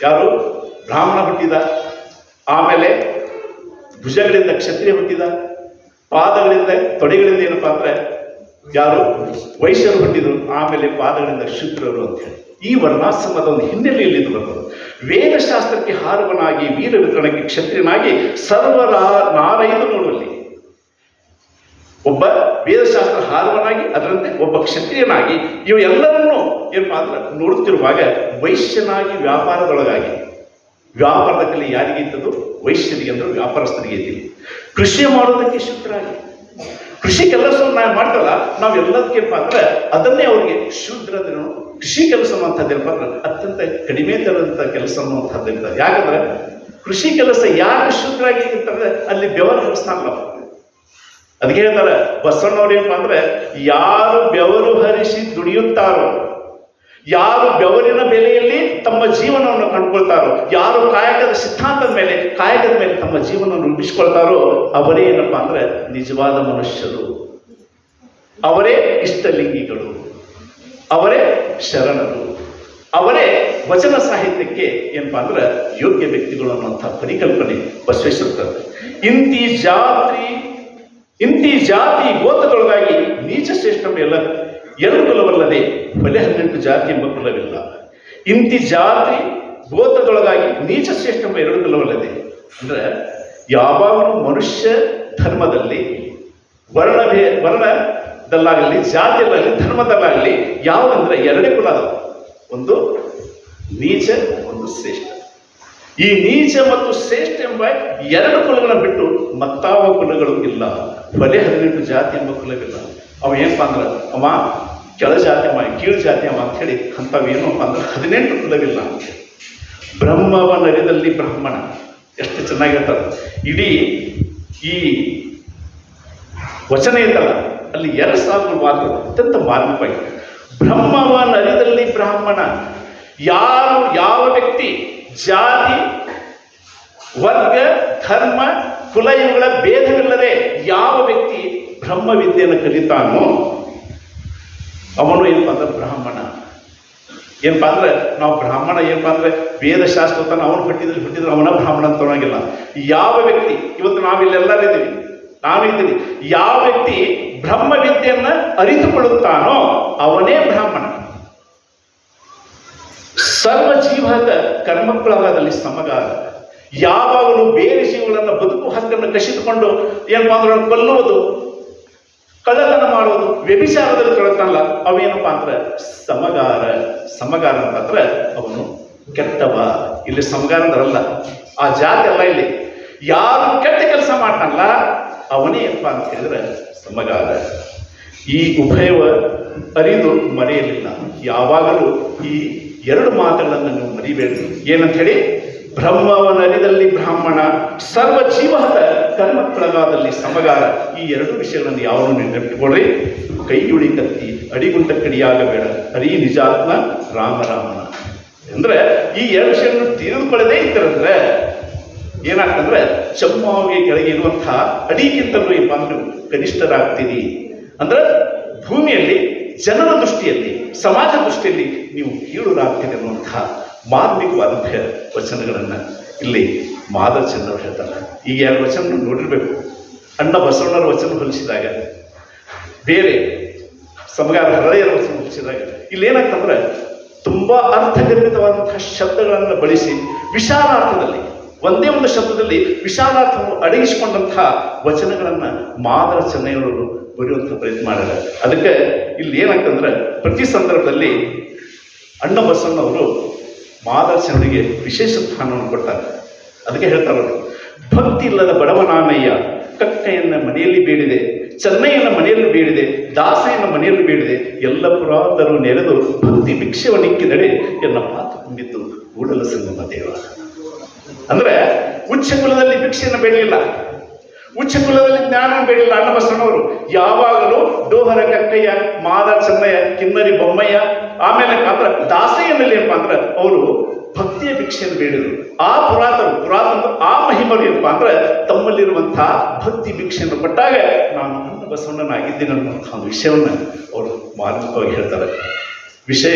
ಯಾರು? ಬ್ರಾಹ್ಮಣ ಹುಟ್ಟಿದ, ಆಮೇಲೆ ಭುಜಗಳಿಂದ ಕ್ಷತ್ರಿಯ ಹುಟ್ಟಿದ, ಪಾದಗಳಿಂದ ತೊಡೆಗಳಿಂದ ಏನಪ್ಪಾ ಅಂದ್ರೆ ಯಾರು? ವೈಶ್ಯರು ಹುಟ್ಟಿದ್ರು, ಆಮೇಲೆ ಪಾದಗಳಿಂದ ಶೂದ್ರರು ಅಂತ ಹೇಳಿ ಈ ವರ್ಣಾಶ್ರಮದ ಒಂದು ಹಿನ್ನೆಲೆಯಲ್ಲಿ ಇದು ಬರ್ತದೆ. ವೇದಶಾಸ್ತ್ರಕ್ಕೆ ಹಾರುವನಾಗಿ ವೀರ ವಿತರಣಕ್ಕೆ ಕ್ಷತ್ರಿಯನಾಗಿ ಸರ್ವರ ನಾರೈದು ನೋಡುವಲ್ಲಿ ಒಬ್ಬ ವೇದಶಾಸ್ತ್ರ ಹಾರುವನಾಗಿ, ಅದರಂತೆ ಒಬ್ಬ ಕ್ಷತ್ರಿಯನಾಗಿ ಇವು ಎಲ್ಲರನ್ನೂ ಏನಪ್ಪಾ ಅಂದ್ರೆ ನೋಡುತ್ತಿರುವಾಗ ವೈಶ್ಯನಾಗಿ ವ್ಯಾಪಾರದೊಳಗಾಗಿ, ವ್ಯಾಪಾರದ ಕಲೆ ಯಾರಿಗೆ ಇದ್ದದು? ವೈಶ್ಯರಿಗೆ ಅಂದ್ರೆ ವ್ಯಾಪಾರಸ್ಥರಿಗೆ ಇದ್ದೀವಿ. ಕೃಷಿ ಮಾಡೋದಕ್ಕೆ ಶೂದ್ರಾಗಿ, ಕೃಷಿ ಕೆಲಸವನ್ನು ನಾವು ಮಾಡ್ತಲ್ಲ, ನಾವು ಎಲ್ಲದಕ್ಕೇನಪ್ಪ ಅಂದ್ರೆ ಅದನ್ನೇ ಅವ್ರಿಗೆ ಶೂದ್ರ ಅಂದ್ರೆ ಕೃಷಿ ಕೆಲಸ ಅನ್ನುವಂಥದ್ದೇನಪ್ಪ ಅಂದ್ರೆ ಅತ್ಯಂತ ಕಡಿಮೆ ತರದಂಥ ಕೆಲಸ ಅನ್ನುವಂಥದ್ದು. ಯಾಕಂದ್ರೆ ಕೃಷಿ ಕೆಲಸ ಯಾರು ಶೂದ್ರಾಗಿ ಇರ್ತಾರೆ ಅಲ್ಲಿ ಬೆವರು ಹರಿಸ್ತಾನಲ್ಲ. ಅದಕ್ಕೆ ಹೇಳ್ತಾರೆ ಬಸವಣ್ಣವ್ರು ಏನಪ್ಪ ಅಂದ್ರೆ ಯಾರು ಬೆವರು ಹರಿಸಿ ದುಡಿಯುತ್ತಾರೋ, ಯಾರು ಬೆವರಿನ ಬೆಲೆಯಲ್ಲಿ ತಮ್ಮ ಜೀವನವನ್ನು ಕಂಡುಕೊಳ್ತಾರೋ, ಯಾರು ಕಾಯಕದ ಸಿದ್ಧಾಂತದ ಮೇಲೆ, ಕಾಯಕದ ಮೇಲೆ ತಮ್ಮ ಜೀವನವನ್ನು ರೂಪಿಸಿಕೊಳ್ತಾರೋ ಅವರೇ ಏನಪ್ಪಾ ಅಂದ್ರೆ ನಿಜವಾದ ಮನುಷ್ಯರು, ಅವರೇ ಇಷ್ಟಲಿಂಗಿಗಳು, ಅವರೇ ಶರಣರು, ಅವರೇ ವಚನ ಸಾಹಿತ್ಯಕ್ಕೆ ಏನಪ್ಪಾ ಅಂದ್ರೆ ಯೋಗ್ಯ ವ್ಯಕ್ತಿಗಳು ಅನ್ನುವಂಥ ಪರಿಕಲ್ಪನೆ ಬಸವೇಶ್ವರ. ಇಂತಿ ಜಾತಿ ಗೋತ್ರದೊಳಗಾಗಿ ನೀಚ ಶ್ರೇಷ್ಠ ಎಲ್ಲ ಎರಡು ಕುಲವಲ್ಲದೆ ಬಲೆ 18 ಜಾತಿ ಎಂಬ ಕುಲವಿಲ್ಲ. ಇಂತಿ ಜಾತಿ ಗೋತ್ರದೊಳಗಾಗಿ ನೀಚ ಶ್ರೇಷ್ಠ ಎಂಬ ಎರಡು ಕುಲವಲ್ಲದೆ ಅಂದ್ರೆ ಯಾವಾಗಲೂ ಮನುಷ್ಯ ಧರ್ಮದಲ್ಲಿ ವರ್ಣದಲ್ಲಾಗಲಿ, ಜಾತಿಯಲ್ಲಾಗಲಿ, ಧರ್ಮದಲ್ಲಾಗಲಿ ಯಾವಂದ್ರೆ ಎರಡೇ ಕುಲ ಅದಾವ, ಒಂದು ನೀಚ, ಒಂದು ಶ್ರೇಷ್ಠ. ಈ ನೀಚ ಮತ್ತು ಶ್ರೇಷ್ಠ ಎಂಬ ಎರಡು ಕುಲಗಳನ್ನು ಬಿಟ್ಟು ಮತ್ತಾವ ಕುಲಗಳು ಇಲ್ಲ. ಬಲೆ 18 ಜಾತಿ ಎಂಬ ಕುಲವಿಲ್ಲ. ಅವ ಏನಪ್ಪಾ ಅಂದ್ರೆ ಅವ ಕೆಳ ಜಾತಿ ಅವ, ಕೀಳು ಜಾತಿ ಅವ ಅಂತ ಹೇಳಿ ಅಂಥವೇನಪ್ಪ ಅಂದ್ರೆ 18 ಕುಲವಿಲ್ಲ ಅಂತ. ಬ್ರಹ್ಮವನರಿದಲ್ಲಿ ಬ್ರಾಹ್ಮಣ, ಎಷ್ಟು ಚೆನ್ನಾಗಿ ಹೇಳ್ತಾರೆ. ಇಡೀ ಈ ವಚನ ಇದ್ದಲ್ಲ ಅಲ್ಲಿ 2 ಸಾಲು ಮಾತು ಅತ್ಯಂತ ಮಾರ್ಮಿಕವಾಗಿದೆ. ಬ್ರಹ್ಮವನರಿದಲ್ಲಿ ಬ್ರಾಹ್ಮಣ, ಯಾವ ವ್ಯಕ್ತಿ ಜಾತಿ, ವರ್ಗ, ಧರ್ಮ, ಕುಲ ಇವುಗಳ ಭೇದವಿಲ್ಲದೆ ಯಾವ ವ್ಯಕ್ತಿ ಬ್ರಹ್ಮವಿದ್ಯೆಯನ್ನು ಕಲಿತಾನೋ ಅವನು ಏನಪ್ಪಾ ಅಂದ್ರೆ ಬ್ರಾಹ್ಮಣ. ಏನಪ್ಪಾ ಅಂದ್ರೆ ನಾವು ಬ್ರಾಹ್ಮಣ ಏನಪ್ಪಾ ಅಂದ್ರೆ ವೇದಶಾಸ್ತ್ರ ತನ ಅವನು ಹುಟ್ಟಿದ್ರೆ ಅವನ ಬ್ರಾಹ್ಮಣ ಅಂತ ಅನ್ನೋಂಗಿಲ್ಲ. ಯಾವ ವ್ಯಕ್ತಿ ಇವತ್ತು ನಾವಿಲ್ಲೆಲ್ಲರಿದ್ದೀವಿ, ನಾವಿದ್ದೀವಿ, ಯಾವ ವ್ಯಕ್ತಿ ಬ್ರಹ್ಮವಿದ್ಯೆಯನ್ನ ಅರಿತುಕೊಳ್ಳುತ್ತಾನೋ ಅವನೇ ಬ್ರಾಹ್ಮಣ. ಸರ್ವ ಜೀವದ ಕರ್ಮಕ್ಕೊಳಗಾದಲ್ಲಿ ಸಮಗಾರ. ಯಾವಾಗಲೂ ಬೇರೆ ಜೀವಗಳನ್ನು ಬದುಕು ಹಕ್ಕನ್ನು ಕಸಿದುಕೊಂಡು ಏನಪ್ಪಾ ಅಂದ್ರೆ ಕೊಲ್ಲುವುದು, ಕಳ್ಳತನ ಮಾಡುವುದು, ವ್ಯಭಿಚಾರದಲ್ಲಿ ತೊಡತಾನಲ್ಲ ಅವೇನಪ್ಪ ಅಂದ್ರೆ ಸಮಗಾರ ಅಂತಂದ್ರೆ ಅವನು ಕೆಟ್ಟವ. ಇಲ್ಲಿ ಸಮಗಾರ ಅಂದ್ರಲ್ಲ, ಆ ಜಾತಿ ಅಲ್ಲ. ಇಲ್ಲಿ ಯಾರು ಕೆಟ್ಟ ಕೆಲಸ ಮಾಡ್ತಾನಲ್ಲ ಅವನೇ ಏನಪ್ಪ ಅಂತ ಹೇಳಿದ್ರೆ ಸಮಗಾರ. ಈ ಉಭಯವ ಅರಿದು ಮರೆಯಲಿಲ್ಲ. ಯಾವಾಗಲೂ ಈ 2 ಮಾತುಗಳನ್ನು ನೀವು ಮರಿಬೇಡಿ. ಏನಂತ ಹೇಳಿ? ಬ್ರಹ್ಮವನರಿದಲ್ಲಿ ಬ್ರಾಹ್ಮಣ, ಸರ್ವ ಜೀವದ ಕರ್ಮಕ್ಕೊಳಗಾದಲ್ಲಿ ಸಮಗಾರ. ಈ 2 ವಿಷಯಗಳನ್ನು ಯಾವನ್ನು ನೆನಪಿಟ್ಕೊಳ್ರಿ. ಕೈಯುಳಿ ಕತ್ತಿ ಅಡಿಗುಂಟ ಕಡಿಯಾಗಬೇಡ, ಹರಿ ನಿಜಾತ್ಮ ರಾಮರಾಮನ. ಅಂದ್ರೆ ಈ 2 ವಿಷಯವನ್ನು ತಿಳಿದುಕೊಳ್ಳದೆ ಇತ್ತಂದ್ರೆ ಏನಾಗ್ತಂದ್ರೆ ಚಮ್ಮಾವಿಗೆ ಕೆಳಗೆ ಇರುವಂತಹ ಅಡಿಗಿಂತಲೂ ಏನಪ್ಪ ಅಂದ್ರೆ ಕನಿಷ್ಠರಾಗ್ತೀರಿ. ಅಂದ್ರೆ ಭೂಮಿಯಲ್ಲಿ ಜನರ ದೃಷ್ಟಿಯಲ್ಲಿ, ಸಮಾಜ ದೃಷ್ಟಿಯಲ್ಲಿ ನೀವು ಕೀಳುರಾಗ್ತೀರಿ ಅನ್ನುವಂತಹ ಮಾರ್ಮಿಕವಾದಂತಹ ವಚನಗಳನ್ನು ಇಲ್ಲಿ ಮಾಧವ ಚಂದ್ರವರು ಹೇಳ್ತಾರೆ. ಈ 2 ವಚನ ನೋಡಿರ್ಬೇಕು. ಅಣ್ಣ ಬಸವಣ್ಣರ ವಚನ ಹೋಲಿಸಿದಾಗ, ಬೇರೆ ಸಮಗಾರ ಹರಳೆಯರ ವಚನ ಹೋಲಿಸಿದಾಗ ಇಲ್ಲಿ ಏನಾಗ್ತಂದ್ರೆ ತುಂಬಾ ಅರ್ಥಗರ್ಭಿತವಾದಂತಹ ಶಬ್ದಗಳನ್ನು ಬಳಸಿ ವಿಶಾಲಾರ್ಥದಲ್ಲಿ, ಒಂದೇ ಒಂದು ಶಬ್ದದಲ್ಲಿ ವಿಶಾಲಾರ್ಥವನ್ನು ಅಡಗಿಸಿಕೊಂಡಂತಹ ವಚನಗಳನ್ನು ಮಾಧವ ಚೆನ್ನಯ್ಯನವರು ಬರೆಯುವಂಥ ಪ್ರಯತ್ನ ಮಾಡಿದ್ದಾರೆ. ಅದಕ್ಕೆ ಇಲ್ಲಿ ಏನಾಗ್ತಂದ್ರೆ ಪ್ರತಿ ಸಂದರ್ಭದಲ್ಲಿ ಅಣ್ಣ ಬಸವಣ್ಣವರು ಮಾಧವ ಚೆನ್ನಯ್ಯನಿಗೆ ವಿಶೇಷ ಸ್ಥಾನವನ್ನು ಕೊಡ್ತಾರೆ. ಅದಕ್ಕೆ ಹೇಳ್ತಾರೆ, ಭಕ್ತಿ ಇಲ್ಲದ ಬಡವನಾನಯ್ಯ ಕಕ್ಕಯ್ಯನ ಮನೆಯಲ್ಲಿ ಬೇಡಿದೆ, ಚೆನ್ನಯ್ಯನ ಮನೆಯಲ್ಲಿ ಬೇಡಿದೆ, ದಾಸಯ್ಯನ ಮನೆಯಲ್ಲಿ ಬೇಡಿದೆ, ಎಲ್ಲ ಪುರಾತರು ನೆರೆದು ಭಕ್ತಿ ಭಿಕ್ಷೆವನಿಕ್ಕಿದಡೆ ಎನ್ನ ಮಾತು ತುಂಬಿದ್ದು ಕೂಡಲ ಸಂಗಮ ದೇವ. ಅಂದ್ರೆ ಉಚ್ಚ ಕುಲದಲ್ಲಿ ಭಿಕ್ಷೆಯನ್ನು ಬೇಡಲಿಲ್ಲ, ಉಚ್ಚ ಕುಲದಲ್ಲಿ ಜ್ಞಾನ ಬೇಡಿಲ್ಲ ಅಣ್ಣ ಬಸವಣ್ಣವರು. ಯಾವಾಗಲೂ ಡೋಹರ ಕಕ್ಕಯ್ಯ, ಮಾದ ಚೆನ್ನಯ್ಯ, ಕಿನ್ನರಿ ಬೊಮ್ಮಯ್ಯ, ಆಮೇಲೆ ಮಾತ್ರ ದಾಸಯ್ಯನಲ್ಲಿ ಏನಪ್ಪಾ ಅಂದ್ರೆ ಅವರು ಭಕ್ತಿಯ ಭಿಕ್ಷೆಯನ್ನು ಬೇಡಿದರು. ಆ ಪುರಾತನ ಆ ಮಹಿಮರು ಏನಪ್ಪಾ ಅಂದ್ರೆ ತಮ್ಮಲ್ಲಿರುವಂತಹ ಭಕ್ತಿ ಭಿಕ್ಷೆಯನ್ನು ಕೊಟ್ಟಾಗ ನಾನು ಅಣ್ಣ ಬಸವಣ್ಣನಾಗಿದ್ದೇನೆ ಅನ್ನುವಂತಹ ಒಂದು ವಿಷಯವನ್ನು ಅವರು ಮಾರ್ಮಿಕವಾಗಿ ಹೇಳ್ತಾರೆ. ವಿಷಯ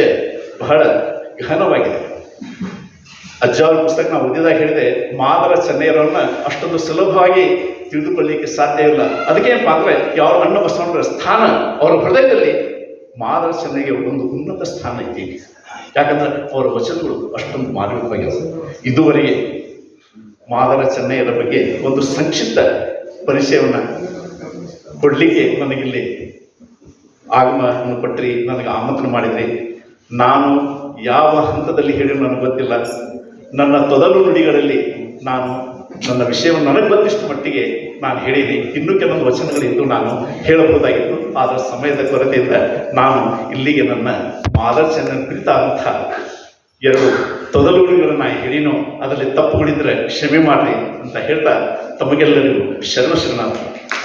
ಬಹಳ ಗಹನವಾಗಿದೆ. ಅಜ್ಜ ಅವ್ರ ಪುಸ್ತಕ ನಾವು ಓದಿದಾಗ ಹೇಳಿದೆ, ಮಾದರ ಚೆನ್ನಯ್ಯರವನ್ನ ಅಷ್ಟೊಂದು ಸುಲಭವಾಗಿ ತಿಳಿದುಕೊಳ್ಳಲಿಕ್ಕೆ ಸಾಧ್ಯ ಇಲ್ಲ. ಅದಕ್ಕೇನಪ್ಪ ಅಂದ್ರೆ ಯಾವ ಅಣ್ಣ ಬಸವಣ್ಣರ ಸ್ಥಾನ ಅವರ ಹೃದಯದಲ್ಲಿ ಮಾದರ ಚೆನ್ನಯ್ಯಗೆ ಒಂದು ಉನ್ನತ ಸ್ಥಾನ ಐತಿ. ಯಾಕಂದ್ರೆ ಅವರ ವಚನಗಳು ಅಷ್ಟೊಂದು ಮಾರ್ಮಿಕವಾಗಿವೆ. ಇದುವರೆಗೆ ಮಾದರ ಚೆನ್ನಯ್ಯರ ಬಗ್ಗೆ ಒಂದು ಸಂಕ್ಷಿಪ್ತ ಪರಿಚಯವನ್ನ ಕೊಡ್ಲಿಕ್ಕೆ ನನಗಿಲ್ಲಿ ಆಗಮನ ಕೊಟ್ರಿ, ನನಗೆ ಆಮಂತ್ರಣ ಮಾಡಿದ್ರಿ. ನಾನು ಯಾವ ಹಂತದಲ್ಲಿ ಹೇಳಿ ನನಗೆ ಗೊತ್ತಿಲ್ಲ. ನನ್ನ ತೊದಲು ನುಡಿಗಳಲ್ಲಿ ನಾನು ನನ್ನ ವಿಷಯವನ್ನು ನನಗೆ ಬಂದಿಷ್ಟು ಮಟ್ಟಿಗೆ ನಾನು ಹೇಳೀನಿ. ಇನ್ನೂ ಕೆಲವೊಂದು ವಚನಗಳಿದ್ದು ನಾನು ಹೇಳಬಹುದಾಗಿತ್ತು, ಆದರೆ ಸಮಯದ ಕೊರತೆಯಿಂದ ನಾನು ಇಲ್ಲಿಗೆ ನನ್ನ ಮಾದರ ಚೆನ್ನಯ್ಯನ ಕುರಿತಾದಂಥ 2 ತೊದಲು ನುಡಿಗಳನ್ನು ಹೇಳಿನೋ ಅದರಲ್ಲಿ ತಪ್ಪುಗಳಿದ್ರೆ ಕ್ಷಮೆ ಮಾಡ್ರಿ ಅಂತ ಹೇಳ್ತಾ ತಮಗೆಲ್ಲರಿಗೂ ಶರಣಾರ್ಥಿ.